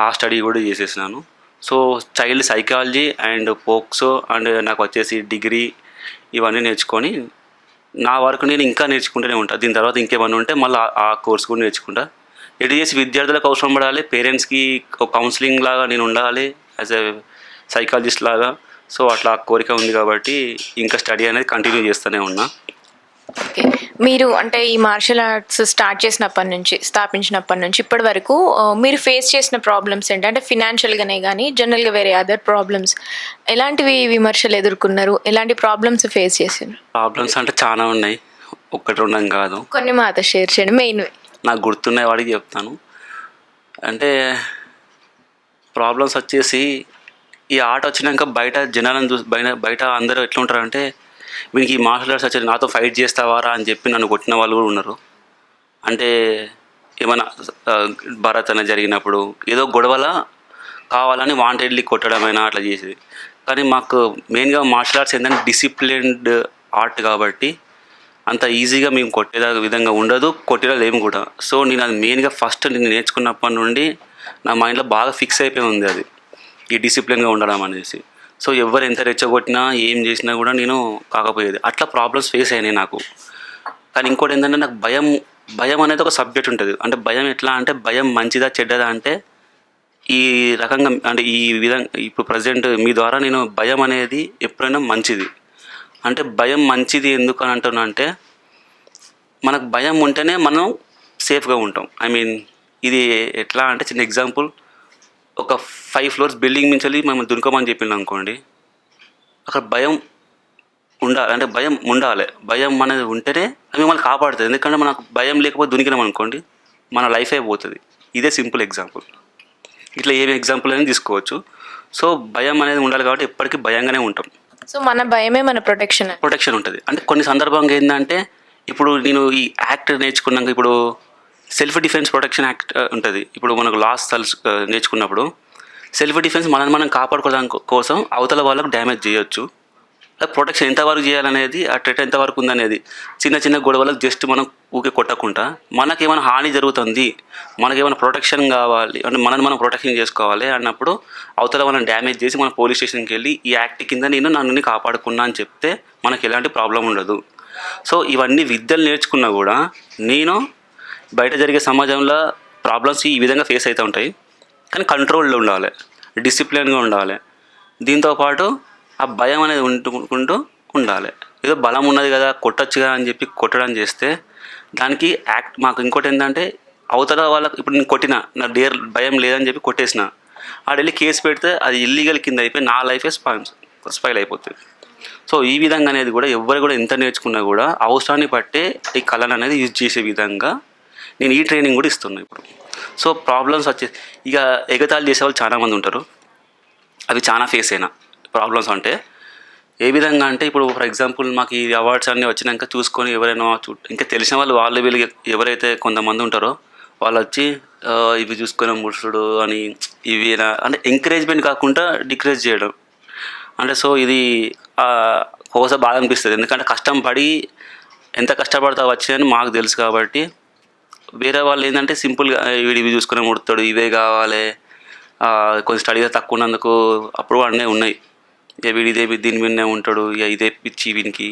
ఆ స్టడీ కూడా చేసేసినాను. So child psychology and POCSO and నాకు వచ్చేసి డిగ్రీ ఇవన్నీ నేర్చుకొని నా వరకు నేను ఇంకా నేర్చుకుంటూనే ఉంటాను. దీని తర్వాత ఇంకేమన్నా ఉంటే మళ్ళీ ఆ కోర్స్ కూడా నేర్చుకుంటా. ఎటు చేసి విద్యార్థులకు అవసరం పడాలి, పేరెంట్స్కి ఒక కౌన్సిలింగ్ లాగా నేను ఉండాలి యాజ్ ఎ సైకాలజిస్ట్ లాగా. సో అట్లా కోరిక ఉంది కాబట్టి ఇంకా స్టడీ అనేది కంటిన్యూ చేస్తూనే ఉన్నా. ఓకే, మీరు అంటే ఈ మార్షల్ ఆర్ట్స్ స్థాపించినప్పటి నుంచి ఇప్పటి వరకు మీరు ఫేస్ చేసిన ప్రాబ్లమ్స్ ఏంటి? అంటే ఫినాన్షియల్‌గానే గానీ, జనరల్‌గా వేరే అదర్ ప్రాబ్లమ్స్ ఎలాంటివి విమర్శలు ఎదుర్కొన్నారు? ఎలాంటి ప్రాబ్లమ్స్ ఫేస్ చేసిండ్రు? ప్రాబ్లమ్స్ అంటే చాలా ఉన్నాయి. ఒక్కటి రెండని కాదు. కొన్ని మాతో షేర్ చేయండి మెయిన్‌వి. నాకు గుర్తున్న వాడికి చెప్తాను. అంటే ప్రాబ్లమ్స్ వచ్చేసి ఈ ఆట వచ్చినాక బయట జనాలను చూసి బయట అందరూ ఎట్లా ఉంటారంటే, వీనికి ఈ మార్షల్ ఆర్ట్స్ వచ్చేది నాతో ఫైట్ చేస్తావారా అని చెప్పి నన్ను కొట్టిన వాళ్ళు కూడా ఉన్నారు. అంటే ఏమైనా భరత్ అనేది జరిగినప్పుడు ఏదో గొడవల కావాలని వాంటెడ్లీ కొట్టడమైనా అట్లా చేసేది. కానీ మాకు మెయిన్గా మార్షల్ ఆర్ట్స్ ఏంటంటే డిసిప్లిన్డ్ ఆర్ట్ కాబట్టి అంత ఈజీగా మేము కొట్టేదా విధంగా ఉండదు, కొట్టేలా లేము కూడా. సో నేను అది మెయిన్గా ఫస్ట్ నేను నేర్చుకున్నప్పటి నుండి నా మైండ్లో బాగా ఫిక్స్ అయిపోయి ఉంది అది, ఈ డిసిప్లిన్గా ఉండడం అనేసి. సో ఎవరు ఎంత రెచ్చగొట్టినా ఏం చేసినా కూడా నేను కాకపోయేది. అట్లా ప్రాబ్లమ్స్ ఫేస్ అయినాయి నాకు. కానీ ఇంకోటి ఏంటంటే నాకు భయం అనేది ఒక సబ్జెక్ట్ ఉంటుంది. అంటే భయం ఎట్లా అంటే, భయం మంచిదా చెడ్డదా అంటే ఈ రకంగా అంటే ఈ విధంగా ఇప్పుడు ప్రజెంట్ మీ ద్వారా నేను భయం అనేది ఎప్పుడైనా మంచిది. అంటే భయం మంచిది ఎందుకు అని అంటున్నా అంటే, మనకు భయం ఉంటేనే మనం సేఫ్గా ఉంటాం. ఐ మీన్ ఇది ఎట్లా అంటే, చిన్న ఎగ్జాంపుల్, ఒక 5 ఫ్లోర్స్ బిల్డింగ్ నుంచి మేము దునుకోమని చెప్పింది అనుకోండి, అక్కడ భయం ఉండాలి. అంటే భయం ఉండాలి. భయం అనేది ఉంటేనే అది మిమ్మల్ని కాపాడుతుంది. ఎందుకంటే మనకు భయం లేకపోతే దునికినాం అనుకోండి, మన లైఫ్ అయిపోతుంది. ఇదే సింపుల్ ఎగ్జాంపుల్. ఇట్లా ఏమి ఎగ్జాంపుల్ అనేది తీసుకోవచ్చు. సో భయం అనేది ఉండాలి కాబట్టి ఎప్పటికీ భయంగానే ఉంటాం. సో మన భయమే మన ప్రొటెక్షన్ ఉంటుంది. అంటే కొన్ని సందర్భంగా ఏంటంటే, ఇప్పుడు నేను ఈ యాక్ట్ నేర్చుకున్నాక ఇప్పుడు సెల్ఫ్ డిఫెన్స్ ప్రొటెక్షన్ యాక్ట్ ఉంటుంది. ఇప్పుడు మనకు లాస్ నేర్చుకున్నప్పుడు సెల్ఫ్ డిఫెన్స్ మనల్ని మనం కాపాడుకోవడానికి కోసం అవతల వాళ్ళకు డ్యామేజ్ చేయొచ్చు. ప్రొటెక్షన్ ఎంతవరకు చేయాలనేది, ఆ థ్రెట్ ఎంతవరకు ఉందనేది, చిన్న చిన్న గొడవలకు జస్ట్ మనం ఊకే కొట్టకుండా మనకేమైనా హాని జరుగుతుంది, మనకేమైనా ప్రొటెక్షన్ కావాలి అంటే మనం ప్రొటెక్షన్ చేసుకోవాలి అన్నప్పుడు అవతల మనం డ్యామేజ్ చేసి మన పోలీస్ స్టేషన్కి వెళ్ళి ఈ యాక్ట్ కింద నన్ను కాపాడుకున్నా అని చెప్తే మనకి ఎలాంటి ప్రాబ్లం ఉండదు. సో ఇవన్నీ విద్యలు నేర్చుకున్నా కూడా నేను బయట జరిగే సమాజంలో ప్రాబ్లమ్స్ ఈ విధంగా ఫేస్ అవుతూ ఉంటాయి. కానీ కంట్రోల్లో ఉండాలి, డిసిప్లిన్గా ఉండాలి. దీంతోపాటు ఆ భయం అనేది ఉంటూ ఉండాలి. ఏదో బలం ఉన్నది కదా కొట్టచ్చు కదా అని చెప్పి కొట్టడం చేస్తే దానికి మాకు ఇంకోటి ఏంటంటే, అవతల వాళ్ళకి ఇప్పుడు నేను కొట్టిన నా భయం లేదని చెప్పి కొట్టేసిన, ఆడెళ్ళి కేసు పెడితే అది ఇల్లీగల్ కింద అయిపోయి నా లైఫే స్పైల్ అయిపోతుంది. సో ఈ విధంగా అనేది కూడా ఎవరు కూడా ఎంత నేర్చుకున్నా కూడా అవసరాన్ని బట్టే ఈ కళను అనేది యూజ్ చేసే విధంగా నేను ఈ ట్రైనింగ్ కూడా ఇస్తున్నాను ఇప్పుడు. సో ప్రాబ్లమ్స్ వచ్చేసి ఇక ఎగతాళి చేసేవాళ్ళు చాలామంది ఉంటారు. అవి చాలా ఫేస్ అయినా ప్రాబ్లమ్స్ అంటే ఏ విధంగా అంటే, ఇప్పుడు ఫర్ ఎగ్జాంపుల్ మాకు ఈ అవార్డ్స్ అన్నీ వచ్చినాక చూసుకొని ఎవరైనా ఇంకా తెలిసిన వాళ్ళు వీళ్ళు ఎవరైతే కొంతమంది ఉంటారో వాళ్ళు వచ్చి ఇవి చూసుకొని ముడుచుడు అని ఇవి అంటే ఎంకరేజ్మెంట్ కాకుండా డికరేజ్ చేయడం. అంటే సో ఇది ఒకసారి బాగా అనిపిస్తుంది. ఎందుకంటే కష్టం పడి ఎంత కష్టపడతా వచ్చాయని మాకు తెలుసు కాబట్టి. వేరే వాళ్ళు ఏంటంటే సింపుల్గా ఇవి చూసుకునే ముడతాడు, ఇవే కావాలి, కొంచెం స్టడీగా తక్కువ ఉన్నందుకు అప్పుడు అన్నీ ఉన్నాయి, ఇదే దీని మీదనే ఉంటాడు, ఇదే పిచ్చి వీనికి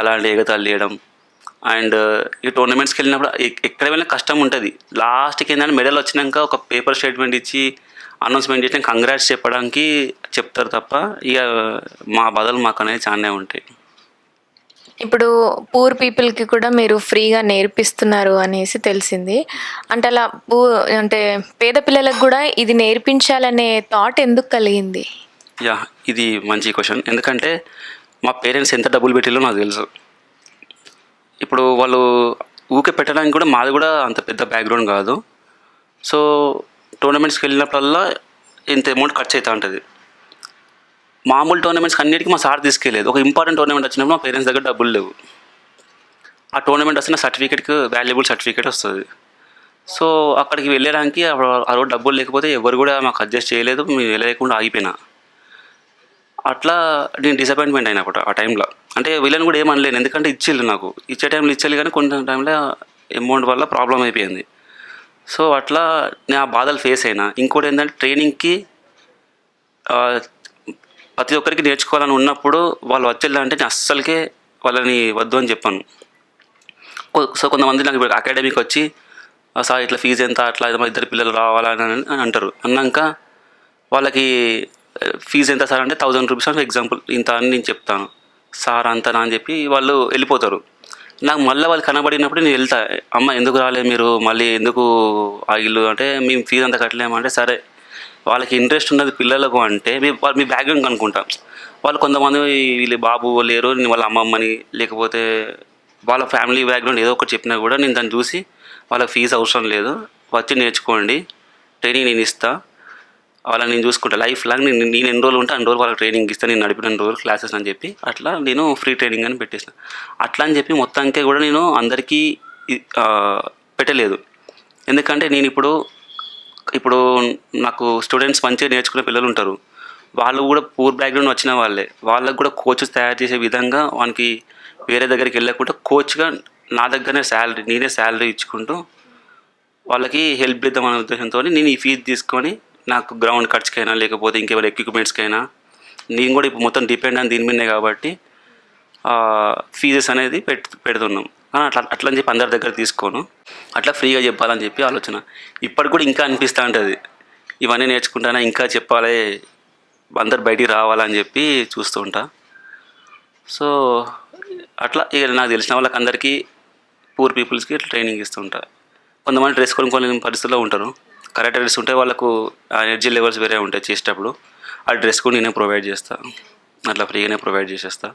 అలాంటి ఎగతాళి చేయడం. అండ్ ఈ టోర్నమెంట్స్కి వెళ్ళినప్పుడు ఎక్కడ వెళ్ళినా కష్టం ఉంటుంది. లాస్ట్కి ఏంటంటే మెడల్ వచ్చినాక ఒక పేపర్ స్టేట్మెంట్ ఇచ్చి అనౌన్స్మెంట్ చేసి కంగ్రాట్స్ చెప్పడానికి చెప్తారు తప్ప ఇక మా బదులు మాకు అనేది చాలానే ఉంటాయి. ఇప్పుడు పూర్ పీపుల్కి కూడా మీరు ఫ్రీగా నేర్పిస్తున్నారు అనేసి తెలిసింది. అంటే అలా అంటే పేద పిల్లలకు కూడా ఇది నేర్పించాలనే థాట్ ఎందుకు కలిగింది? ఇది మంచి క్వశ్చన్. ఎందుకంటే మా పేరెంట్స్ ఎంత డబ్బులు పెట్టిలో నాకు తెలుసు. ఇప్పుడు వాళ్ళు ఊకే పెట్టడానికి కూడా మాది కూడా అంత పెద్ద బ్యాక్గ్రౌండ్ కాదు. సో టోర్నమెంట్స్కి వెళ్ళినప్పుడల్లా ఇంత అమౌంట్ ఖర్చు అవుతూ ఉంటుంది. మామూలు టోర్నమెంట్స్కి అన్నిటికీ మా సార్ తీసుకెళ్ళలేదు. ఒక ఇంపార్టెంట్ టోర్నమెంట్ వచ్చినప్పుడు మా పేరెంట్స్ దగ్గర డబ్బులు లేవు. ఆ టోర్నమెంట్ వస్తున్న సర్టిఫికేట్కి వాల్యుబుల్ సర్టిఫికేట్ వస్తుంది. సో అక్కడికి వెళ్ళడానికి ఆ రోజు డబ్బులు లేకపోతే ఎవరు కూడా మాకు అడ్జస్ట్ చేయలేదు, మేము వెళ్ళలేకుండా ఆగిపోయినా. అట్లా నేను డిసప్పాయింట్మెంట్ అయినప్పుడు ఆ టైంలో. అంటే వీళ్ళని కూడా ఏమనలేను, ఎందుకంటే ఇచ్చేళ్ళు నాకు ఇచ్చే టైంలో ఇచ్చేళ్ళు, కానీ కొన్ని టైంలో అమౌంట్ వల్ల ప్రాబ్లం అయిపోయింది. సో అట్లా నేను ఆ బాధలు ఫేస్ అయినా. ఇంకోటి ఏంటంటే ట్రైనింగ్కి ప్రతి ఒక్కరికి నేర్చుకోవాలని ఉన్నప్పుడు వాళ్ళు వచ్చేళ్ళంటే నేను అస్సలకే వాళ్ళని వద్దు అని చెప్పాను. సో కొంతమంది నాకు ఇప్పుడు అకాడమీకి వచ్చి సార్ ఇట్లా ఫీజు ఎంత, అట్లా ఇద్దరు పిల్లలు రావాలని అంటారు. అన్నాక వాళ్ళకి ఫీజు ఎంత సార్ అంటే 1000 రూపీస్ అని ఎగ్జాంపుల్ ఇంత అని నేను చెప్తాను. సార్ అంతనా అని చెప్పి వాళ్ళు వెళ్ళిపోతారు. నాకు మళ్ళీ వాళ్ళు కనబడినప్పుడు నేను వెళ్తా, అమ్మ ఎందుకు రాలే మీరు, మళ్ళీ ఎందుకు ఆగిల్లు అంటే మేము ఫీజు అంతా కట్టలేమంటే, సరే వాళ్ళకి ఇంట్రెస్ట్ ఉన్నది పిల్లలకు అంటే మీ బ్యాక్గ్రౌండ్ కనుక్కుంటా. వాళ్ళు కొంతమంది వీళ్ళ బాబు లేరు, నేను వాళ్ళ అమ్మమ్మని, లేకపోతే వాళ్ళ ఫ్యామిలీ బ్యాక్గ్రౌండ్ ఏదో ఒకటి చెప్పినా కూడా నేను దాన్ని చూసి వాళ్ళకి ఫీజు అవసరం లేదు, వచ్చి నేర్చుకోండి, ట్రైనింగ్ నేను ఇస్తా, వాళ్ళని నేను చూసుకుంటా లైఫ్ లాంగ్, నేను ఎన్ని రోజులు ఉంటే అన్ని రోజులు వాళ్ళకి ట్రైనింగ్ ఇస్తాను, నేను నడిపిన రోజులు క్లాసెస్ అని చెప్పి అట్లా నేను ఫ్రీ ట్రైనింగ్ అని పెట్టేసిన. అట్లా అని చెప్పి మొత్తానికే కూడా నేను అందరికీ ఆ, పెట్టలేదు. ఎందుకంటే నేను ఇప్పుడు నాకు స్టూడెంట్స్ మంచిగా నేర్చుకునే పిల్లలు ఉంటారు, వాళ్ళు కూడా పూర్ బ్యాక్గ్రౌండ్ వచ్చిన వాళ్ళే, వాళ్ళకు కూడా కోచెస్ తయారు చేసే విధంగా వానికి వేరే దగ్గరికి వెళ్ళకుండా కోచ్గా నా దగ్గరనే నేనే శాలరీ ఇచ్చుకుంటూ వాళ్ళకి హెల్ప్ చేద్దామనే ఉద్దేశంతో నేను ఈ ఫీజు తీసుకొని నాకు గ్రౌండ్ ఖర్చుకైనా లేకపోతే ఇంకేమైనా ఎక్విప్మెంట్స్కైనా నేను కూడా ఇప్పుడు మొత్తం డిపెండ్ అని దీని మీదే కాబట్టి ఫీజెస్ అనేది పెడుతున్నాం. కానీ అట్లా అని చెప్పి అందరి దగ్గర తీసుకోను, అట్లా ఫ్రీగా చెప్పాలని చెప్పి ఆలోచన. ఇప్పటికి కూడా ఇంకా అనిపిస్తూ ఉంటుంది, ఇవన్నీ నేర్చుకుంటానా ఇంకా చెప్పాలి, అందరు బయటికి రావాలని చెప్పి చూస్తూ ఉంటా. సో అట్లా ఇక నాకు తెలిసిన వాళ్ళకి అందరికీ పూర్ పీపుల్స్కి ఇట్లా ట్రైనింగ్ ఇస్తుంటా. కొంతమంది డ్రెస్ కొనుక్కోలేని పరిస్థితుల్లో ఉంటారు, కరెక్ట్ డ్రెస్ ఉంటే వాళ్ళకు ఎనర్జీ లెవెల్స్ వేరే ఉంటాయి చేసేటప్పుడు, ఆ డ్రెస్ కూడా నేనే ప్రొవైడ్ చేస్తాను, అట్లా ఫ్రీగానే ప్రొవైడ్ చేసేస్తా.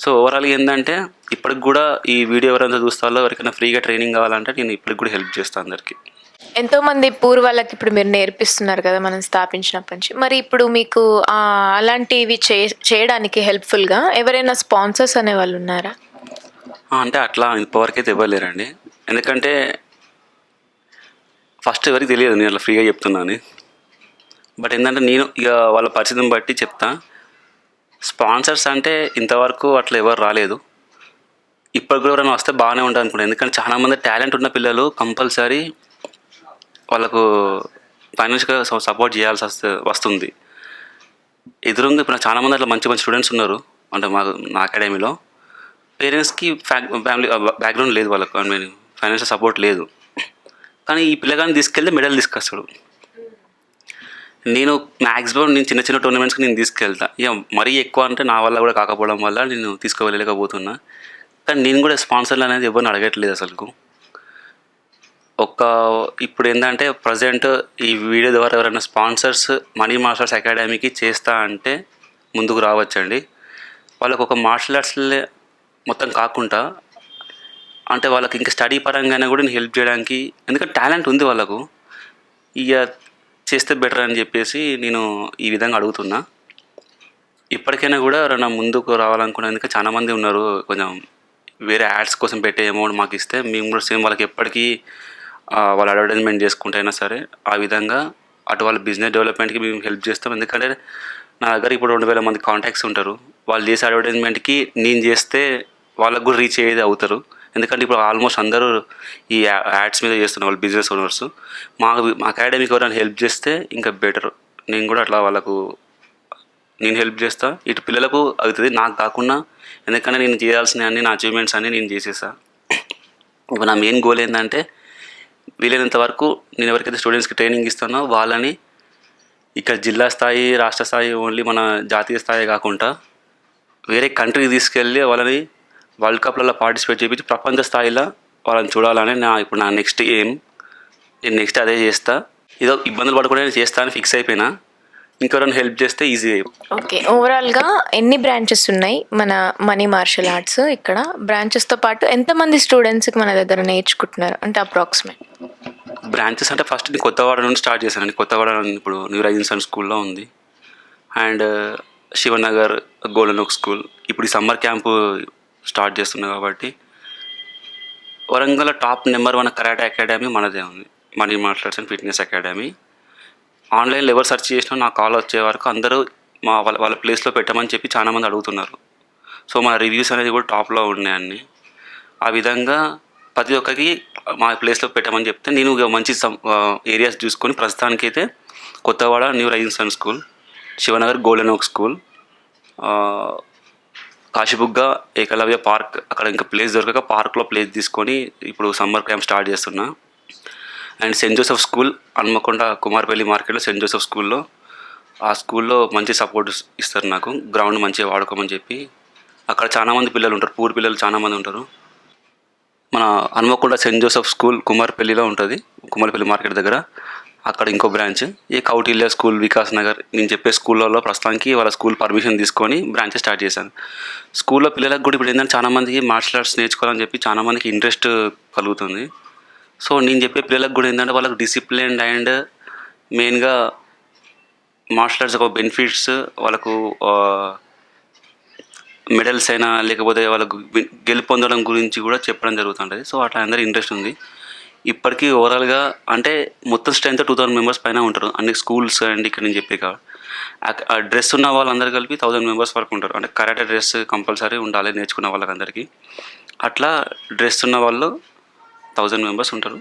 సో ఓవరాల్గా ఏంటంటే ఇప్పటికి కూడా ఈ వీడియో ఎవరైనా చూస్తారో ఎవరికైనా ఫ్రీగా ట్రైనింగ్ కావాలంటే నేను ఇప్పటికి కూడా హెల్ప్ చేస్తాను అందరికీ. ఎంతోమంది పూర్ వాళ్ళకి ఇప్పుడు మీరు నేర్పిస్తున్నారు కదా మనం స్థాపించినప్పటి నుంచి. మరి ఇప్పుడు మీకు అలాంటివి చేయడానికి హెల్ప్ఫుల్గా ఎవరైనా స్పాన్సర్స్ అనే వాళ్ళు ఉన్నారా? అంటే అట్లా ఇంతవరకు అయితే ఇవ్వలేరండి, ఎందుకంటే ఫస్ట్ ఎవరికి తెలియదు నేను అట్లా ఫ్రీగా చెప్తున్నాను. బట్ ఏంటంటే నేను ఇక వాళ్ళ పరిస్థితిని బట్టి చెప్తా. స్పాన్సర్స్ అంటే ఇంతవరకు అట్లా ఎవరు రాలేదు, ఇప్పటికి కూడా ఎవరైనా వస్తే బాగానే ఉంటుంది అనుకుంటాను. ఎందుకంటే చాలామంది టాలెంట్ ఉన్న పిల్లలు కంపల్సరీ వాళ్ళకు ఫైనాన్షియల్గా సపోర్ట్ చేయాల్సి వస్తుంది. ఎదురుగా ఇప్పుడు చాలామంది అట్లా మంచి మంచి స్టూడెంట్స్ ఉన్నారు, అంటే నా అకాడమీలో పేరెంట్స్కి ఫ్యామిలీ బ్యాక్గ్రౌండ్ లేదు, వాళ్ళకు ఐ మీన్ ఫైనాన్షియల్ సపోర్ట్ లేదు, కానీ ఈ పిల్లగాని తీసుకెళ్తే మెడల్ తీసుకొస్తాడు. నేను మ్యాక్సిమం నేను చిన్న చిన్న టోర్నమెంట్స్కి నేను తీసుకెళ్తా, ఇక మరీ ఎక్కువ అంటే నా వల్ల కూడా కాకపోవడం వల్ల నేను తీసుకువెళ్ళలేకపోతున్నా. కానీ నేను కూడా స్పాన్సర్లు అనేది ఎవరిని అడగట్లేదు అసలు. ఇప్పుడు ఏంటంటే ప్రజెంట్ ఈ వీడియో ద్వారా ఎవరైనా స్పాన్సర్స్ మనీ మార్షల్ ఆర్ట్స్ అకాడమీకి చేస్తా అంటే ముందుకు రావచ్చండి. వాళ్ళకు ఒక మార్షల్ ఆర్ట్స్లే మొత్తం కాకుండా అంటే వాళ్ళకి ఇంకా స్టడీ పరంగానే కూడా నేను హెల్ప్ చేయడానికి, ఎందుకంటే టాలెంట్ ఉంది వాళ్ళకు, ఇక చేస్తే బెటర్ అని చెప్పేసి నేను ఈ విధంగా అడుగుతున్నా. ఇప్పటికైనా కూడా ఎవరైనా ముందుకు రావాలనుకునేందుకు చాలామంది ఉన్నారు, కొంచెం వేరే యాడ్స్ కోసం పెట్టే అమౌంట్ మాకు ఇస్తే మేము కూడా సేమ్ వాళ్ళకి ఎప్పటికీ వాళ్ళు అడ్వర్టైజ్మెంట్ చేసుకుంటైనా సరే ఆ విధంగా అటు వాళ్ళ బిజినెస్ డెవలప్మెంట్కి మేము హెల్ప్ చేస్తాం. ఎందుకంటే నా దగ్గర ఇప్పుడు 2000 మంది కాంటాక్ట్స్ ఉంటారు, వాళ్ళు చేసే అడ్వర్టైజ్మెంట్కి నేను చేస్తే వాళ్ళకు కూడా రీచ్ అయ్యేది అవుతారు. ఎందుకంటే ఇప్పుడు ఆల్మోస్ట్ అందరూ ఈ యాడ్స్ మీద చేస్తున్నారు వాళ్ళు బిజినెస్ ఓనర్స్. మా అకాడమీకి ఎవరైనా హెల్ప్ చేస్తే ఇంకా బెటర్, నేను కూడా అట్లా వాళ్ళకు నేను హెల్ప్ చేస్తా, ఇటు పిల్లలకు అవుతుంది నాకు కాకుండా. ఎందుకంటే నేను చేయాల్సిన అన్ని నా అచీవ్మెంట్స్ అన్నీ నేను చేసేసా. ఇప్పుడు నా మెయిన్ గోల్ ఏంటంటే వీలైనంత వరకు నేను ఎవరికైతే స్టూడెంట్స్కి ట్రైనింగ్ ఇస్తానో వాళ్ళని ఇక్కడ జిల్లా స్థాయి, రాష్ట్ర స్థాయి, ఓన్లీ మన జాతీయ స్థాయి కాకుండా వేరే కంట్రీకి తీసుకెళ్ళి వాళ్ళని వరల్డ్ కప్లలో పార్టిసిపేట్ చేయించి ప్రపంచ స్థాయిలో వాళ్ళని చూడాలని ఇప్పుడు నా నెక్స్ట్ ఎయిమ్. నేను నెక్స్ట్ అదే చేస్తా, ఏదో ఇబ్బందులు పడకుండా నేను చేస్తా అని ఫిక్స్ అయిపోయినా. ఇంకెవరైనా హెల్ప్ చేస్తే ఈజీ. ఓకే, ఓవరాల్గా ఎన్ని బ్రాంచెస్ ఉన్నాయి మన మనీ మార్షల్ ఆర్ట్స్? ఇక్కడ బ్రాంచెస్తో పాటు ఎంతమంది స్టూడెంట్స్కి మన దగ్గర నేర్చుకుంటున్నారు అంటే అప్రాక్సిమేట్? బ్రాంచెస్ అంటే ఫస్ట్ నేను కొత్తవాడ నుండి స్టార్ట్ చేశానండి. కొత్తవాడ ఇప్పుడు న్యూ రైజింగ్ స్కూల్లో ఉంది, అండ్ శివనగర్ గోల్డెన్ ఓక్ స్కూల్. ఇప్పుడు ఈ సమ్మర్ క్యాంపు స్టార్ట్ చేస్తున్నా కాబట్టి Warangal top number 1 karate academy మనదే ఉంది, Money martial arts and fitness academy. ఆన్లైన్లో ఎవరు సెర్చ్ చేసినా నా కాల్ వచ్చే వరకు అందరూ వాళ్ళ ప్లేస్లో పెట్టమని చెప్పి చాలామంది అడుగుతున్నారు. సో మా రివ్యూస్ అనేది కూడా టాప్లో ఉన్నాయన్ని. ఆ విధంగా ప్రతి ఒక్కరికి మా ప్లేస్లో పెట్టమని చెప్తే నేను మంచి ఏరియాస్ చూసుకొని ప్రస్తుతానికైతే Kothawada new rising school, Shivanagar golden ఓక్ స్కూల్, కాశీబుగ్గ ఏకలవ్య పార్క్, అక్కడ ఇంకా ప్లేస్ దొరకక పార్క్లో ప్లేస్ తీసుకొని ఇప్పుడు సమ్మర్ క్యాంప్ స్టార్ట్ చేస్తున్నా. And saint Joseph school Hanamkonda Kumarpalli మార్కెట్లో సెయింట్ జోసెఫ్ స్కూల్లో, ఆ స్కూల్లో మంచి సపోర్ట్ ఇస్తారు నాకు, గ్రౌండ్ మంచిగా వాడుకోమని చెప్పి. అక్కడ చాలామంది పిల్లలు ఉంటారు, పూర్ పిల్లలు చాలామంది ఉంటారు. మన హన్మకొండ సెయింట్ జోసెఫ్ స్కూల్ కుమార్పల్లిలో ఉంటుంది, కుమార్పల్లి మార్కెట్ దగ్గర. అక్కడ ఇంకో బ్రాంచ్ ఈ కౌటిల్య స్కూల్, వికాస్ నగర్, నేను చెప్పే స్కూళ్ళలో ప్రస్తుతానికి వాళ్ళ స్కూల్ పర్మిషన్ తీసుకొని బ్రాంచ్ స్టార్ట్ చేశాను. స్కూల్లో పిల్లలకు కూడా ఇప్పుడు ఏంటంటే చాలామందికి మార్షల్ ఆర్ట్స్ నేర్చుకోవాలని చెప్పి చాలామందికి ఇంట్రెస్ట్ కలుగుతుంది. సో నేను చెప్పే పిల్లలకు కూడా ఏంటంటే వాళ్ళకి డిసిప్లిన్ అండ్ మెయిన్గా మార్షల్ ఆర్ట్స్ ఒక బెనిఫిట్స్, వాళ్ళకు మెడల్స్ అయినా లేకపోతే వాళ్ళకు గెలుపొందడం గురించి కూడా చెప్పడం జరుగుతుంటుంది. సో అట్లా అందరూ ఇంట్రెస్ట్ ఉంది. ఇప్పటికీ ఓవరాల్గా అంటే మొత్తం స్ట్రెంత్ 2000 మెంబర్స్ పైన ఉంటారు అన్ని స్కూల్స్ అండ్ ఇక్కడ నేను చెప్పే ఆ డ్రెస్ ఉన్న వాళ్ళందరూ కలిపి 1000 మెంబర్స్ వరకు ఉంటారు. అంటే కరాటే డ్రెస్ కంపల్సరీ ఉండాలి నేర్చుకున్న వాళ్ళకందరికీ. అట్లా డ్రెస్ ఉన్న వాళ్ళు 1000 మెంబర్స్ ఉంటారు.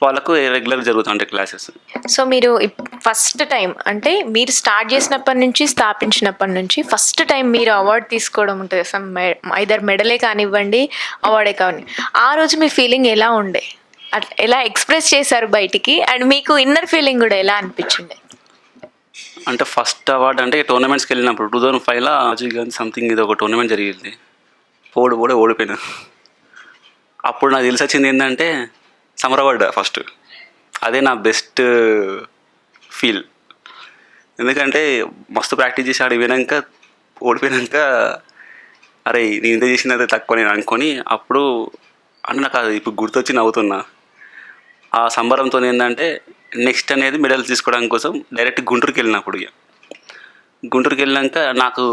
వాళ్ళకు రెగ్యులర్ జరుగుతుంటాయి క్లాసెస్. సో మీరు ఫస్ట్ టైం అంటే మీరు స్టార్ట్ చేసినప్పటి నుంచి స్థాపించినప్పటి నుంచి ఫస్ట్ టైం మీరు అవార్డు తీసుకోవడం ఉంటుంది, సమ్ ఐదర్ మెడలే కానివ్వండి అవార్డే కానివ్వండి, ఆ రోజు మీ ఫీలింగ్ ఎలా ఉండే, అట్లా ఎలా ఎక్స్ప్రెస్ చేశారు బయటికి, అండ్ మీకు ఇన్నర్ ఫీలింగ్ కూడా ఎలా అనిపించింది? అంటే ఫస్ట్ అవార్డు అంటే టోర్నమెంట్స్కి వెళ్ళినప్పుడు 2005లో అజయ్ గాంధీ సంథింగ్ ఇది ఒక టోర్నమెంట్ జరిగింది. ఓడిపోయినా. అప్పుడు నాకు తెలిసి వచ్చింది ఏంటంటే సమరపడ్డా ఫస్ట్. అదే నా బెస్ట్ ఫీల్. ఎందుకంటే మస్తు ప్రాక్టీస్ చేసి ఆడి పోయినాక ఓడిపోయినాక అరే నేను ఇంత చేసినది తక్కువ నేను అనుకొని అప్పుడు అంటే నాకు అది ఇప్పుడు గుర్తొచ్చి నవ్వుతున్నా. ఆ సంబరంతో ఏంటంటే నెక్స్ట్ అనేది మెడల్స్ తీసుకోవడానికి కోసం డైరెక్ట్ గుంటూరుకి వెళ్ళినప్పుడు గుంటూరుకి వెళ్ళాక నాకు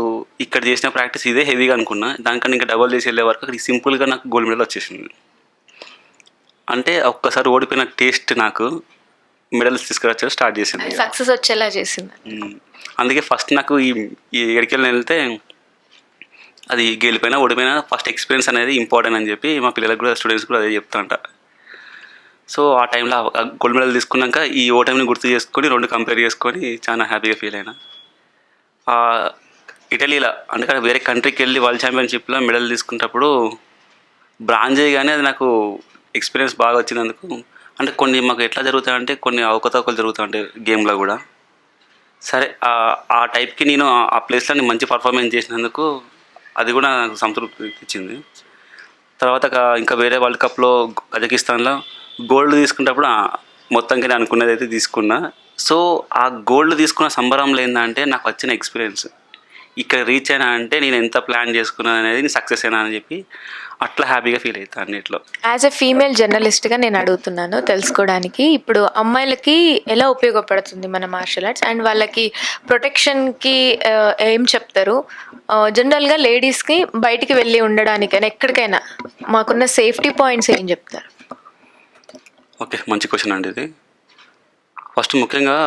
ఇక్కడ చేసిన ప్రాక్టీస్ ఇదే హెవీగా అనుకున్నా, దానికన్నా ఇంకా డబల్ చేసి వెళ్ళే వరకు అక్కడికి సింపుల్గా నాకు గోల్డ్ మెడల్ వచ్చేసింది. అంటే ఒక్కసారి ఓడిపోయిన టేస్ట్ నాకు మెడల్స్ తీసుకురచ్చే స్టార్ట్ చేసింది, సక్సెస్ వచ్చేలా చేసింది. అందుకే ఫస్ట్ నాకు ఈ ఎక్కడికి వెళ్తే అది గెలిపోయినా ఓడిపోయినా ఫస్ట్ ఎక్స్పీరియన్స్ అనేది ఇంపార్టెంట్ అని చెప్పి మా పిల్లలకు కూడా స్టూడెంట్స్ కూడా అదే చెప్తాంట. సో ఆ టైంలో గోల్డ్ మెడల్ తీసుకున్నాక ఈ ఓటమిని గుర్తు చేసుకొని 2 కంపేర్ చేసుకొని చాలా హ్యాపీగా ఫీల్ అయినా. ఇటలీలో అంటే వేరే కంట్రీకి వెళ్ళి వరల్డ్ ఛాంపియన్షిప్లో మెడల్ తీసుకున్నప్పుడు బ్రాంజ్ కానీ అది నాకు ఎక్స్పీరియన్స్ బాగా వచ్చినందుకు. అంటే కొన్ని మాకు ఎట్లా జరుగుతాయంటే కొన్ని అవకతవకలు జరుగుతాయంటాయి గేమ్లో కూడా. సరే ఆ టైప్కి నేను ఆ ప్లేస్లో నేను మంచి పర్ఫార్మెన్స్ చేసినందుకు అది కూడా నాకు సంతృప్తి ఇచ్చింది. తర్వాత ఇంకా వేరే వరల్డ్ కప్లో కజకిస్తాన్లో గోల్డ్ తీసుకున్నప్పుడు మొత్తంగా నేను అనుకున్నది అయితే తీసుకున్నా. సో ఆ గోల్డ్ తీసుకున్న సంబరంలో ఏంటంటే నాకు వచ్చిన ఎక్స్పీరియన్స్ ఇక్కడ రీచ్ అయినా అంటే నేను ఎంత ప్లాన్ చేసుకున్నాను అనేది నేను సక్సెస్ అయినా అని చెప్పి అట్లా హ్యాపీగా ఫీల్ అవుతాను అన్నిట్లో. యాజ్ ఎ ఫీమేల్ జర్నలిస్ట్గా నేను అడుగుతున్నాను తెలుసుకోవడానికి, ఇప్పుడు అమ్మాయిలకి ఎలా ఉపయోగపడుతుంది మన మార్షల్ ఆర్ట్స్, అండ్ వాళ్ళకి ప్రొటెక్షన్కి ఏం చెప్తారు? జనరల్గా లేడీస్కి బయటికి వెళ్ళి ఉండడానికైనా ఎక్కడికైనా మాకున్న సేఫ్టీ పాయింట్స్ ఏం చెప్తారు? ఓకే, మంచి క్వశ్చన్ అండి ఇది. ఫస్ట్ ముఖ్యంగా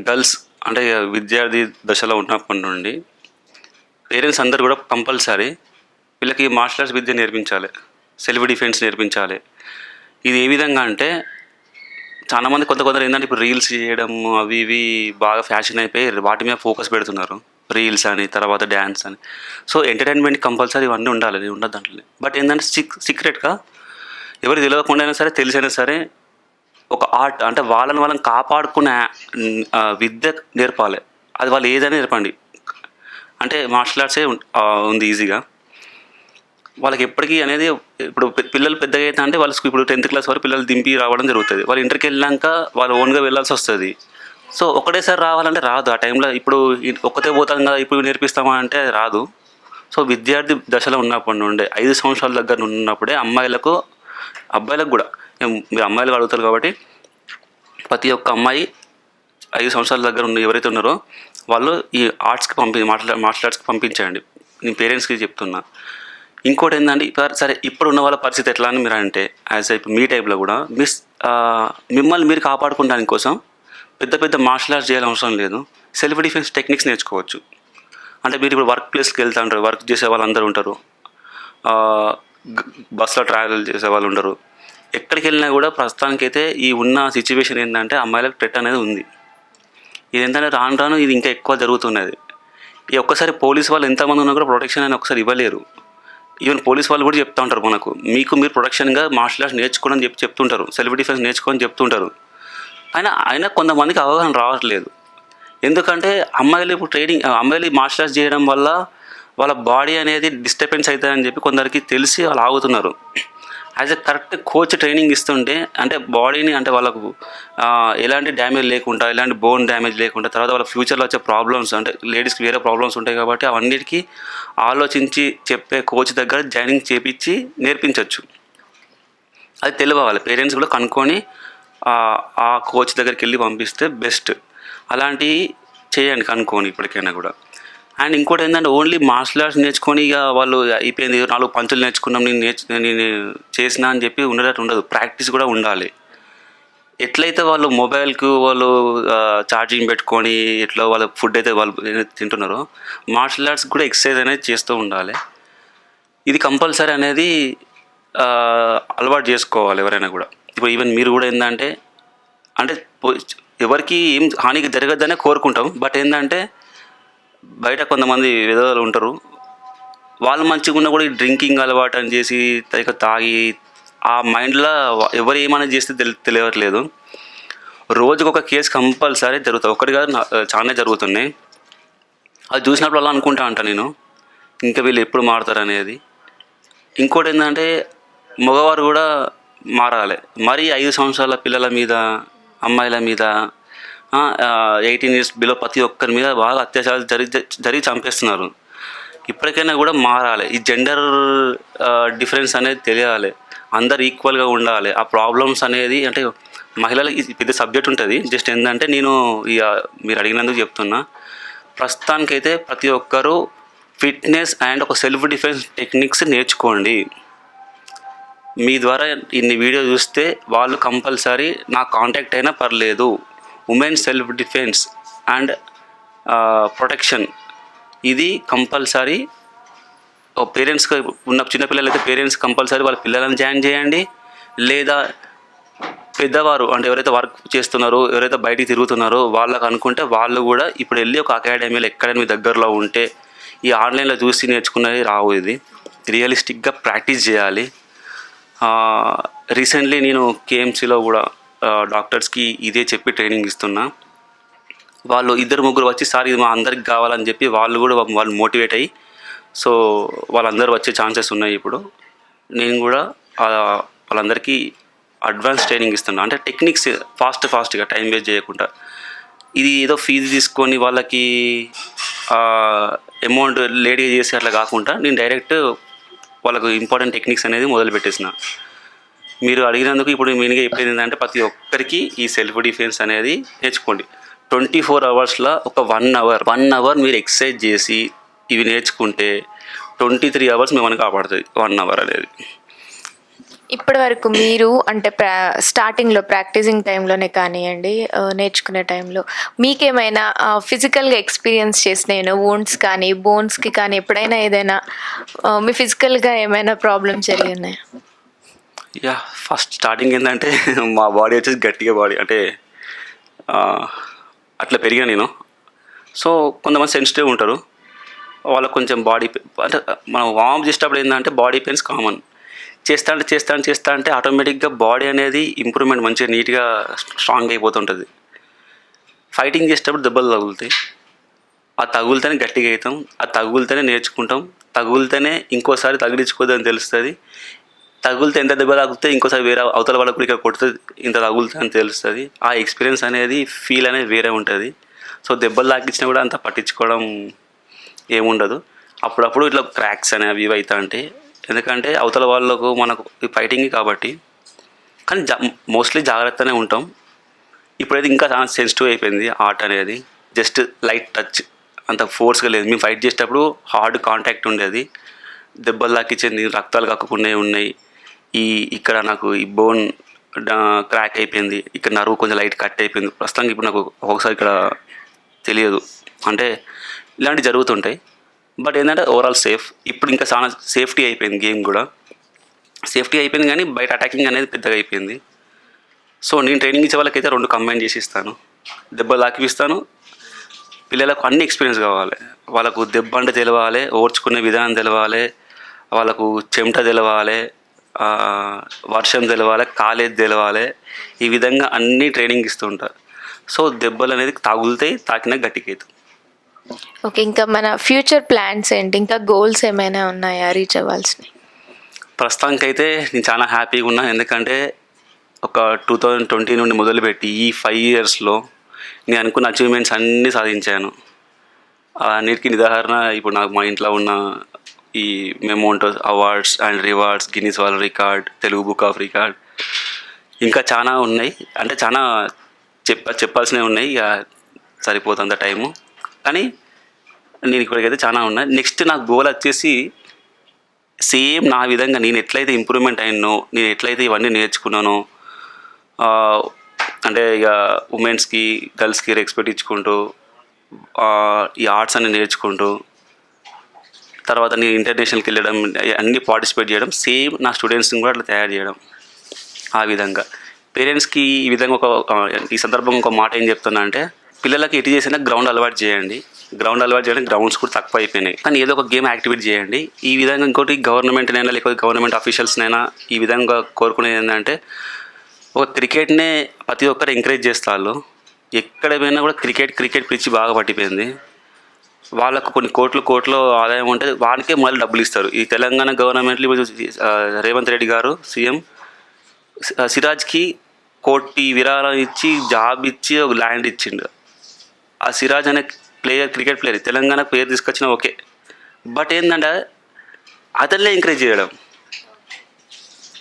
గర్ల్స్ అంటే విద్యార్థి దశలో ఉన్నప్పటి నుండి పేరెంట్స్ అందరు కూడా కంపల్సరీ వీళ్ళకి మార్షల్ ఆర్ట్స్ విద్య నేర్పించాలి, సెల్ఫ్ డిఫెన్స్ నేర్పించాలి. ఇది ఏ విధంగా అంటే చాలామంది కొందరు ఏంటంటే ఇప్పుడు రీల్స్ చేయడం అవి ఇవి బాగా ఫ్యాషన్ అయిపోయి వాటి మీద ఫోకస్ పెడుతున్నారు, రీల్స్ అని తర్వాత డ్యాన్స్ అని. సో ఎంటర్టైన్మెంట్ కంపల్సరీ ఇవన్నీ ఉండాలి, ఉండదు దాంట్లో. బట్ ఏంటంటే సీక్రెట్గా ఎవరు తెలియకుండా అయినా సరే తెలిసైనా సరే ఒక ఆర్ట్ అంటే వాళ్ళని కాపాడుకునే విద్య నేర్పాలి. అది వాళ్ళు ఏదైనా నేర్పండి. అంటే మార్షల్ ఆర్ట్సే ఉంది ఈజీగా వాళ్ళకి ఎప్పటికీ అనేది. ఇప్పుడు పిల్లలు పెద్దగా అయితే అంటే వాళ్ళు ఇప్పుడు 10th క్లాస్ వరకు పిల్లలు దింపి రావడం జరుగుతుంది. వాళ్ళు ఇంటర్కి వెళ్ళాక వాళ్ళు ఓన్గా వెళ్ళాల్సి వస్తుంది. సో ఒకటేసారి రావాలంటే రాదు ఆ టైంలో. ఇప్పుడు ఒక్కతే పోతాం కదా ఇప్పుడు నేర్పిస్తామా అంటే రాదు. సో విద్యార్థి దశలో ఉన్నప్పటి నుండి 5 సంవత్సరాల దగ్గర ఉన్నప్పుడే అబ్బాయిలకు కూడా మీరు అమ్మాయిలు అడుగుతారు కాబట్టి ప్రతి ఒక్క అమ్మాయి 5 సంవత్సరాల దగ్గర ఉన్న ఎవరైతే ఉన్నారో వాళ్ళు ఈ ఆర్ట్స్కి మార్షల్ ఆర్ట్స్కి పంపించండి. నేను పేరెంట్స్కి చెప్తున్నా. ఇంకోటి ఏంటంటే సరే ఇప్పుడు ఉన్న వాళ్ళ పరిస్థితి ఎట్లా అని మీరు అంటే ఇప్పుడు మీ టైప్లో కూడా మిమ్మల్ని మీరు కాపాడుకోవడానికి కోసం పెద్ద మార్షల్ ఆర్ట్స్ చేయాల్సిన అవసరం లేదు. సెల్ఫ్ డిఫెన్స్ టెక్నిక్స్ నేర్చుకోవచ్చు. అంటే మీరు ఇప్పుడు వర్క్ ప్లేస్కి వెళ్తూ ఉంటారు, వర్క్ చేసే వాళ్ళందరూ ఉంటారు, బస్సులో ట్రావెల్ చేసే వాళ్ళు ఉండరు. ఎక్కడికి వెళ్ళినా కూడా ప్రస్తుతానికైతే ఈ ఉన్న సిచ్యువేషన్ ఏంటంటే అమ్మాయిలకు థ్రెట్ అనేది ఉంది. ఇది ఏంటంటే రాను ఇది ఇంకా ఎక్కువ జరుగుతున్నది. ఈ ఒక్కసారి పోలీస్ వాళ్ళు ఎంతమంది ఉన్నా కూడా ప్రొటెక్షన్ అని ఒకసారి ఇవ్వలేరు. ఈవెన్ పోలీస్ వాళ్ళు కూడా చెప్తూ ఉంటారు మనకు మీరు ప్రొటెక్షన్గా మార్షల్ ఆర్ట్స్ నేర్చుకోవడం చెప్తుంటారు, సెల్ఫ్ డిఫెన్స్ నేర్చుకోని చెప్తుంటారు. అయినా కొంతమందికి అవగాహన రావట్లేదు. ఎందుకంటే అమ్మాయిలు ఇప్పుడు అమ్మాయిలు మార్షల్ ఆర్ట్స్ చేయడం వల్ల వాళ్ళ బాడీ అనేది డిస్టర్బెన్స్ అవుతుందని చెప్పి కొందరికి తెలిసి వాళ్ళు ఆగుతున్నారు. As a correct coach training ఇస్తుంటే అంటే బాడీని అంటే వాళ్ళకు ఎలాంటి డ్యామేజ్ లేకుండా, ఎలాంటి బోన్ డ్యామేజ్ లేకుండా, తర్వాత వాళ్ళ ఫ్యూచర్లో వచ్చే ప్రాబ్లమ్స్ అంటే లేడీస్కి వేరే ప్రాబ్లమ్స్ ఉంటాయి కాబట్టి అవన్నిటికీ ఆలోచించి చెప్పే కోచ్ దగ్గర జాయినింగ్ చేపించి నేర్పించవచ్చు. అది తెలియాలి, పేరెంట్స్ కూడా కనుక్కొని ఆ కోచ్ దగ్గరికి వెళ్ళి పంపిస్తే బెస్ట్. అలాంటివి చేయండి కనుక్కొని ఇప్పటికైనా కూడా. అండ్ ఇంకోటి ఏంటంటే ఓన్లీ మార్షల్ ఆర్ట్స్ నేర్చుకొని ఇక వాళ్ళు అయిపోయింది 4 పంచులు నేర్చుకున్నాం నేను చేసిన అని చెప్పి ఉండేటట్టు ఉండదు. ప్రాక్టీస్ కూడా ఉండాలి. ఎట్లయితే వాళ్ళు మొబైల్కు వాళ్ళు ఛార్జింగ్ పెట్టుకొని ఎట్లా వాళ్ళ ఫుడ్ అయితే వాళ్ళు తింటున్నారో మార్షల్ ఆర్ట్స్ కూడా ఎక్సర్సైజ్ అనేది చేస్తూ ఉండాలి. ఇది కంపల్సరీ అనేది అలవాటు చేసుకోవాలి ఎవరైనా కూడా. ఇప్పుడు ఈవెన్ మీరు కూడా ఏంటంటే అంటే ఎవరికి ఏం హానికి జరగద్దనే కోరుకుంటాం. బట్ ఏంటంటే బయట కొంతమంది విధవలు ఉంటారు, వాళ్ళు మంచిగా ఉన్నా కూడా ఈ డ్రింకింగ్ అలవాటు అని చేసి తాగి ఆ మైండ్లో ఎవరు ఏమైనా చేస్తే తెలియట్లేదు. రోజుకు ఒక కేసు కంపల్సరీ జరుగుతుంది. ఒకటి కాదు, చాలా జరుగుతున్నాయి. అది చూసినప్పుడు అలా అనుకుంటా అంట నేను, ఇంకా వీళ్ళు ఎప్పుడు మారుతారు అనేది. ఇంకోటి ఏంటంటే మగవారు కూడా మారాలి. మరీ 5 సంవత్సరాల పిల్లల మీద, అమ్మాయిల మీద, 18 years బిలో ప్రతి ఒక్కరి మీద బాగా అత్యాచారాలు జరిగి చంపేస్తున్నారు. ఇప్పటికైనా కూడా మారాలి. ఈ జెండర్ డిఫరెన్స్ అనేది తెలియాలి. అందరు ఈక్వల్గా ఉండాలి. ఆ ప్రాబ్లమ్స్ అనేది అంటే మహిళలకి పెద్ద సబ్జెక్ట్ ఉంటుంది. జస్ట్ ఏంటంటే నేను ఇక మీరు అడిగినందుకు చెప్తున్నా. ప్రస్తుతానికైతే ప్రతి ఒక్కరూ ఫిట్నెస్ అండ్ ఒక సెల్ఫ్ డిఫెన్స్ టెక్నిక్స్ నేర్చుకోండి. మీ ద్వారా ఇన్ని వీడియో చూస్తే వాళ్ళు కంపల్సరీ నా కాంటాక్ట్ అయినా పర్లేదు. Women self defence and protection ఇది కంపల్సరీ. పేరెంట్స్కి ఉన్న చిన్నపిల్లలు అయితే పేరెంట్స్ కంపల్సరీ వాళ్ళ పిల్లలను జాయిన్ చేయండి. లేదా పెద్దవారు అంటే ఎవరైతే వర్క్ చేస్తున్నారో, ఎవరైతే బయటికి తిరుగుతున్నారో వాళ్ళకు అనుకుంటే వాళ్ళు కూడా ఇప్పుడు వెళ్ళి ఒక అకాడమీలో ఎక్కడైనా మీ దగ్గరలో ఉంటే ఈ ఆన్లైన్లో చూసి నేర్చుకున్నది రావు. ఇది రియలిస్టిక్గా ప్రాక్టీస్ చేయాలి. రీసెంట్లీ నేను కేఎంసీలో కూడా డాక్టర్స్కి ఇదే చెప్పి ట్రైనింగ్ ఇస్తున్నా. వాళ్ళు 2-3 వచ్చి సార్ ఇది మా అందరికి కావాలని చెప్పి వాళ్ళు మోటివేట్ అయ్యి సో వాళ్ళందరూ వచ్చే ఛాన్సెస్ ఉన్నాయి. ఇప్పుడు నేను కూడా వాళ్ళందరికీ అడ్వాన్స్ ట్రైనింగ్ ఇస్తున్నా. అంటే టెక్నిక్స్ ఫాస్ట్గా టైం వేస్ట్ చేయకుండా. ఇది ఏదో ఫీజు తీసుకొని వాళ్ళకి అమౌంట్ లేట్గా చేసి అట్లా కాకుండా నేను డైరెక్ట్ వాళ్ళకు ఇంపార్టెంట్ టెక్నిక్స్ అనేది మొదలు పెట్టేసిన. మీరు అడిగినందుకు ఇప్పుడు మెయిన్గా చెప్పేది ఏంటంటే ప్రతి ఒక్కరికి ఈ సెల్ఫ్ డిఫెన్స్ అనేది నేర్చుకోండి. 24 hours ఒక 1 hour మీరు ఎక్సర్సైజ్ చేసి ఇవి నేర్చుకుంటే 23 hours మిమ్మల్ని కాపాడుతుంది 1 hour అనేది. ఇప్పటి వరకు మీరు అంటే స్టార్టింగ్లో ప్రాక్టీసింగ్ టైంలోనే కానివ్వండి, నేర్చుకునే టైంలో మీకేమైనా ఫిజికల్గా ఎక్స్పీరియన్స్ చేసిన వూండ్స్ కానీ బోన్స్కి కానీ ఎప్పుడైనా ఏదైనా మీ ఫిజికల్గా ఏమైనా ప్రాబ్లమ్ జరిగి ఉన్నాయా? ఫస్ట్ స్టార్టింగ్ ఏంటంటే మా బాడీ వచ్చేసి గట్టిగా బాడీ అంటే అట్లా పెరిగా నేను. సో కొంతమంది సెన్సిటివ్ ఉంటారు, వాళ్ళకు కొంచెం బాడీ అంటే మనం వార్మ్ చేసేటప్పుడు ఏంటంటే బాడీ పెయిన్స్ కామన్. చేస్తా అంటే ఆటోమేటిక్గా బాడీ అనేది ఇంప్రూవ్మెంట్ మంచిగా నీట్గా స్ట్రాంగ్ అయిపోతుంటుంది. ఫైటింగ్ చేసేటప్పుడు దెబ్బలు తగులుతాయి. ఆ తగులుతేనే గట్టిగా అవుతాం, ఆ తగులుతేనే నేర్చుకుంటాం, తగులుతేనే ఇంకోసారి తగిలించుకోదని తెలుస్తుంది. తగులితే ఎంత దెబ్బ తగిలితే ఇంకోసారి వేరే అవతల వాళ్ళకు ఇక్కడ కొడితే ఇంత తగులుతుంది అని తెలుస్తుంది. ఆ ఎక్స్పీరియన్స్ అనేది ఫీల్ అనేది వేరే ఉంటుంది. సో దెబ్బలు తాకించినా కూడా అంత పట్టించుకోవడం ఏముండదు. అప్పుడప్పుడు ఇట్లా క్రాక్స్ అనేవి ఇవి అవుతా ఉంటాయి. ఎందుకంటే అవతల వాళ్ళకు మనకు ఫైటింగ్ కాబట్టి. కానీ మోస్ట్లీ జాగ్రత్తనే ఉంటాం. ఇప్పుడైతే ఇంకా చాలా సెన్సిటివ్ అయిపోయింది ఆర్ట్ అనేది. జస్ట్ లైట్ టచ్, అంత ఫోర్స్గా లేదు. మేము ఫైట్ చేసేటప్పుడు హార్డ్ కాంటాక్ట్ ఉండేది. దెబ్బలు తాకించింది, రక్తాలు కక్కకుండా ఉన్నాయి. ఇక్కడ నాకు ఈ బోన్ క్రాక్ అయిపోయింది, ఇక్కడ నరువు కొంచెం లైట్ కట్ అయిపోయింది. ప్రస్తుతానికి ఇప్పుడు నాకు ఒకసారి ఇక్కడ తెలియదు. అంటే ఇలాంటివి జరుగుతుంటాయి. బట్ ఏంటంటే ఓవరాల్ సేఫ్. ఇప్పుడు ఇంకా చాలా సేఫ్టీ అయిపోయింది, గేమ్ కూడా సేఫ్టీ అయిపోయింది. కానీ బయట అటాకింగ్ అనేది పెద్దగా అయిపోయింది. సో నేను ట్రైనింగ్ ఇచ్చే వాళ్ళకైతే 2 కంబైన్ చేసి ఇస్తాను. దెబ్బలు తాకిపిస్తాను. పిల్లలకు అన్ని ఎక్స్పీరియన్స్ కావాలి. వాళ్ళకు దెబ్బ అంటే తెలవాలి, ఓర్చుకునే విధానం తెలవాలి, వాళ్ళకు చెమట తెలవాలి, వర్షం తెలవాలి, కాలేజ్ తెలవాలి. ఈ విధంగా అన్ని ట్రైనింగ్ ఇస్తూ ఉంటారు. సో దెబ్బలు అనేది తాగులుతాయి, తాకినా గట్టిగా అవుతాయి. ఓకే. ఇంకా మన ఫ్యూచర్ ప్లాన్స్ ఏంటి? ఇంకా గోల్స్ ఏమైనా ఉన్నాయా రీచ్ అవ్వాల్సినవి? ప్రస్తుతానికైతే నేను చాలా హ్యాపీగా ఉన్నా. ఎందుకంటే ఒక 2020 నుండి మొదలుపెట్టి ఈ 5 ఇయర్స్లో నేను అనుకున్న అచీవ్మెంట్స్ అన్నీ సాధించాను. అన్నిటికీ నిదర్శన ఇప్పుడు నాకు మా ఇంట్లో ఉన్న ఈ mementos awards and rewards, Guinness world record, Telugu book of record, ఇంకా చాలా ఉన్నాయి. అంటే చాలా చెప్పాల్సినవి ఉన్నాయి. ఇక సరిపోతుంది టైము. కానీ నేను ఇప్పటికైతే చాలా ఉన్నాయి. నెక్స్ట్ నా గోల్ వచ్చేసి సేమ్ నా విధంగా నేను ఎట్లయితే ఇంప్రూవ్మెంట్ అయినో, నేను ఎట్లయితే ఇవన్నీ నేర్చుకున్నానో, అంటే ఇక ఉమెన్స్కి గర్ల్స్కి రెస్పెక్ట్ ఇచ్చుకుంటూ ఈ ఆర్ట్స్ అన్ని నేర్చుకుంటూ తర్వాత నేను ఇంటర్నేషనల్కి వెళ్ళడం, అన్నీ పార్టిసిపేట్ చేయడం, సేమ్ నా స్టూడెంట్స్ని కూడా అట్లా తయారు చేయడం. ఆ విధంగా పేరెంట్స్కి ఈ విధంగా ఈ సందర్భంగా ఒక మాట ఏం చెప్తున్నా అంటే, పిల్లలకి ఎటు చేసినా గ్రౌండ్ అలవాటు చేయండి. గ్రౌండ్ అలవాటు చేయడానికి గ్రౌండ్స్ కూడా తక్కువ అయిపోయినాయి, కానీ ఏదో ఒక గేమ్ యాక్టివేట్ చేయండి. ఈ విధంగా ఇంకోటి గవర్నమెంట్నైనా లేకపోతే గవర్నమెంట్ అఫీషియల్స్నైనా ఈ విధంగా కోరుకునేది ఏంటంటే, ఒక క్రికెట్నే ప్రతి ఒక్కరు ఎంకరేజ్ చేస్తారు. ఎక్కడ పోయినా కూడా క్రికెట్ పిచ్చి బాగా పట్టిపోయింది. వాళ్ళకు కొన్ని కోట్లు ఆదాయం ఉంటుంది, వానికే మళ్ళీ డబ్బులు ఇస్తారు. ఈ తెలంగాణ గవర్నమెంట్లో రేవంత్ రెడ్డి గారు సీఎం సిరాజ్కి 1 కోటి విరాళం ఇచ్చి జాబ్ ఇచ్చి ఒక ల్యాండ్ ఇచ్చిండు. ఆ సిరాజ్ అనే క్రికెట్ ప్లేయర్ తెలంగాణకు పేరు తీసుకొచ్చిన ఓకే, బట్ ఏంటంటే అతన్నే ఎంకరేజ్ చేయడం,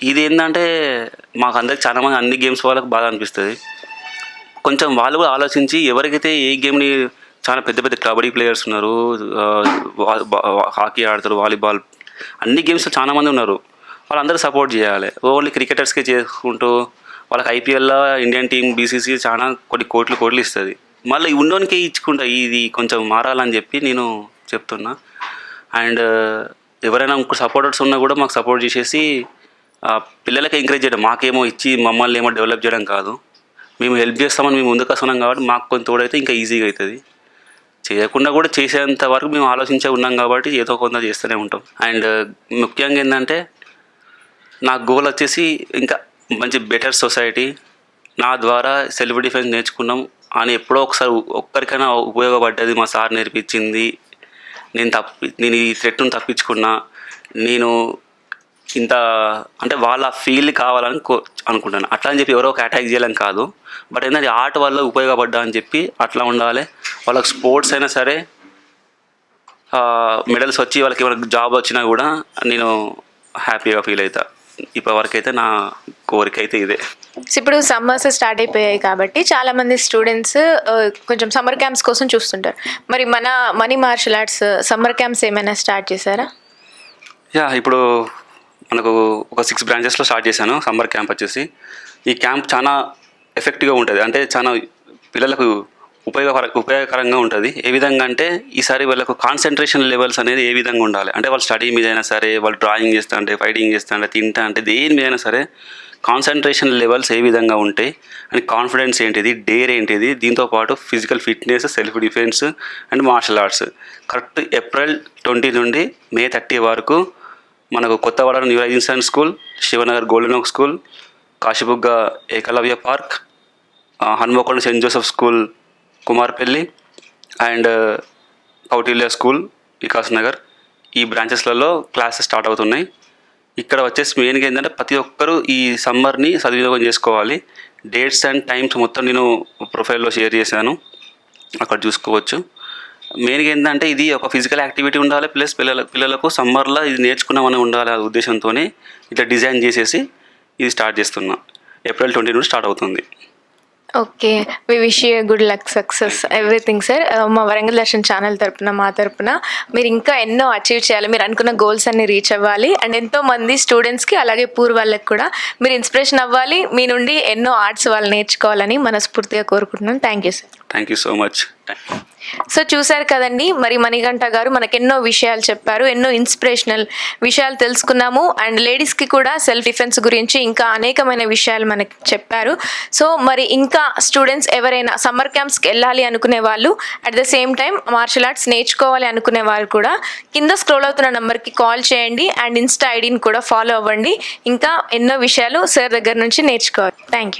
ఇది ఏంటంటే మాకు అందరికి చాలామంది అన్ని గేమ్స్ వాళ్ళకు బాగా అనిపిస్తుంది. కొంచెం వాళ్ళు కూడా ఆలోచించి ఎవరికైతే ఏ గేమ్ని చాలా పెద్ద కబడ్డీ ప్లేయర్స్ ఉన్నారు, హాకీ ఆడతారు, వాలీబాల్, అన్ని గేమ్స్లో చాలామంది ఉన్నారు, వాళ్ళందరూ సపోర్ట్ చేయాలి. ఓన్లీ క్రికెటర్స్కే చేసుకుంటూ వాళ్ళకి ఐపీఎల్లో ఇండియన్ టీం బీసీసీ చాలా కొన్ని కోట్లు ఇస్తుంది, మళ్ళీ ఉన్నోనికే ఇచ్చుకుంటా. ఇది కొంచెం మారాలని చెప్పి నేను చెప్తున్నా. అండ్ ఎవరైనా ఇంకో సపోర్టర్స్ ఉన్నా కూడా మాకు సపోర్ట్ చేసేసి పిల్లలకి ఎంకరేజ్ చేయడం, మాకేమో ఇచ్చి మమ్మల్ని ఏమో డెవలప్ చేయడం కాదు. మేము హెల్ప్ చేస్తామని మేము ముందుకు వస్తున్నాం కాబట్టి మాకు కొంత తోడైతే ఇంకా ఈజీగా అవుతుంది. చేయకుండా కూడా చేసేంత వరకు మేము ఆలోచించే ఉన్నాం కాబట్టి ఏదో కొంత చేస్తూనే ఉంటాం. అండ్ ముఖ్యంగా ఏంటంటే నా గోల్ వచ్చేసి ఇంకా మంచి బెటర్ సొసైటీ, నా ద్వారా సెల్ఫ్ డిఫెన్స్ నేర్చుకున్నాం అని ఎప్పుడో ఒకసారి ఒక్కరికైనా ఉపయోగపడ్డది, మా సార్ నేర్పించింది, నేను ఈ థ్రెట్ను తప్పించుకున్నా, నేను ఇంత అంటే వాళ్ళ ఫీల్ కావాలని అనుకుంటాను. అట్లా అని చెప్పి ఎవరో ఒక అటాక్ చేయాలని కాదు, బట్ ఏంటంటే ఆర్ట్ వల్ల ఉపయోగపడ్డా అని చెప్పి అట్లా ఉండాలి. వాళ్ళకి స్పోర్ట్స్ అయినా సరే మెడల్స్ వచ్చి వాళ్ళకి ఏమైనా జాబ్ వచ్చినా కూడా నేను హ్యాపీగా ఫీల్ అవుతా. ఇప్పటివరకు అయితే నా కోరిక అయితే ఇదే. ఇప్పుడు సమ్మర్స్ స్టార్ట్ అయిపోయాయి కాబట్టి చాలామంది స్టూడెంట్స్ కొంచెం సమ్మర్ క్యాంప్స్ కోసం చూస్తుంటారు. మరి మన Money martial arts summer camps ఏమైనా స్టార్ట్ చేశారా? ఇప్పుడు మనకు ఒక 6 బ్రాంచెస్లో స్టార్ట్ చేశాను సమ్మర్ క్యాంప్ వచ్చేసి. ఈ క్యాంప్ చాలా ఎఫెక్టివ్గా ఉంటుంది, అంటే చాలా పిల్లలకు ఉపయోగకరంగా ఉంటుంది. ఏ విధంగా అంటే ఈసారి వాళ్ళకు కాన్సన్ట్రేషన్ లెవెల్స్ అనేది ఏ విధంగా ఉండాలి అంటే, వాళ్ళు స్టడీ మీద అయినా సరే, వాళ్ళు డ్రాయింగ్ చేస్తా అంటే, ఫైటింగ్ చేస్తా అంటే, తింటా అంటే, దేని మీద అయినా సరే కాన్సన్ట్రేషన్ లెవెల్స్ ఏ విధంగా ఉంటాయి అండ్ కాన్ఫిడెన్స్ ఏంటిది, డేర్ ఏంటిది, దీంతోపాటు physical fitness, self defence and martial arts. Correct April 20 నుండి మే 30 వరకు మనకు Kothawada new rising school, Shivanagar golden ఓక్ school, Kashibugga Ekalavya park, Hanamkonda saint Joseph school Kumarpalli and Kautilya school Vikas Nagar, ఈ బ్రాంచెస్లలో క్లాసెస్ స్టార్ట్ అవుతున్నాయి. ఇక్కడ వచ్చేసి మెయిన్గా ఏంటంటే ప్రతి ఒక్కరూ ఈ సమ్మర్ని సద్వినియోగం చేసుకోవాలి. డేట్స్ అండ్ టైమ్స్ మొత్తం నేను ప్రొఫైల్లో షేర్ చేశాను, అక్కడ చూసుకోవచ్చు. మెయిన్గా ఏంటంటే ఇది ఒక ఫిజికల్ యాక్టివిటీ ఉండాలి, ప్లస్ పిల్లలకు సమ్మర్లో ఇది నేర్చుకున్నామని ఉండాలి అనే ఉద్దేశంతోనే ఇట్లా డిజైన్ చేసేసి ఇది స్టార్ట్ చేస్తున్నా. ఏప్రిల్ 20 నుండి స్టార్ట్ అవుతుంది. Okay, we wish you good luck, success, everything sir. మా వరంగల్ దర్శన్ ఛానల్ తరపున, మా తరపున మీరు ఇంకా ఎన్నో అచీవ్ చేయాలి, మీరు అనుకున్న గోల్స్ అన్ని రీచ్ అవ్వాలి అండ్ ఎంతో మంది స్టూడెంట్స్కి అలాగే పూర్ వాళ్ళకి కూడా మీరు ఇన్స్పిరేషన్ అవ్వాలి, మీ నుండి ఎన్నో ఆర్ట్స్ వాళ్ళు నేర్చుకోవాలని మనస్ఫూర్తిగా కోరుకుంటున్నాను. Thank you sir. Thank you so much. So చూశారు కదండి, మరి మణికంఠ గారు మనకు ఎన్నో విషయాలు చెప్పారు, ఎన్నో ఇన్స్పిరేషనల్ విషయాలు తెలుసుకున్నాము అండ్ లేడీస్కి కూడా సెల్ఫ్ డిఫెన్స్ గురించి ఇంకా అనేకమైన విషయాలు మనకి చెప్పారు. సో మరి ఇంకా స్టూడెంట్స్ ఎవరైనా సమ్మర్ క్యాంప్స్కి వెళ్ళాలి అనుకునే వాళ్ళు, at the same time martial arts నేర్చుకోవాలి అనుకునే వాళ్ళు కూడా కింద స్క్రోల్ అవుతున్న నెంబర్కి కాల్ చేయండి అండ్ ఇన్స్టా ఐడిని కూడా ఫాలో అవ్వండి. ఇంకా ఎన్నో విషయాలు సార్ దగ్గర నుంచి నేర్చుకోవాలి. Thank you.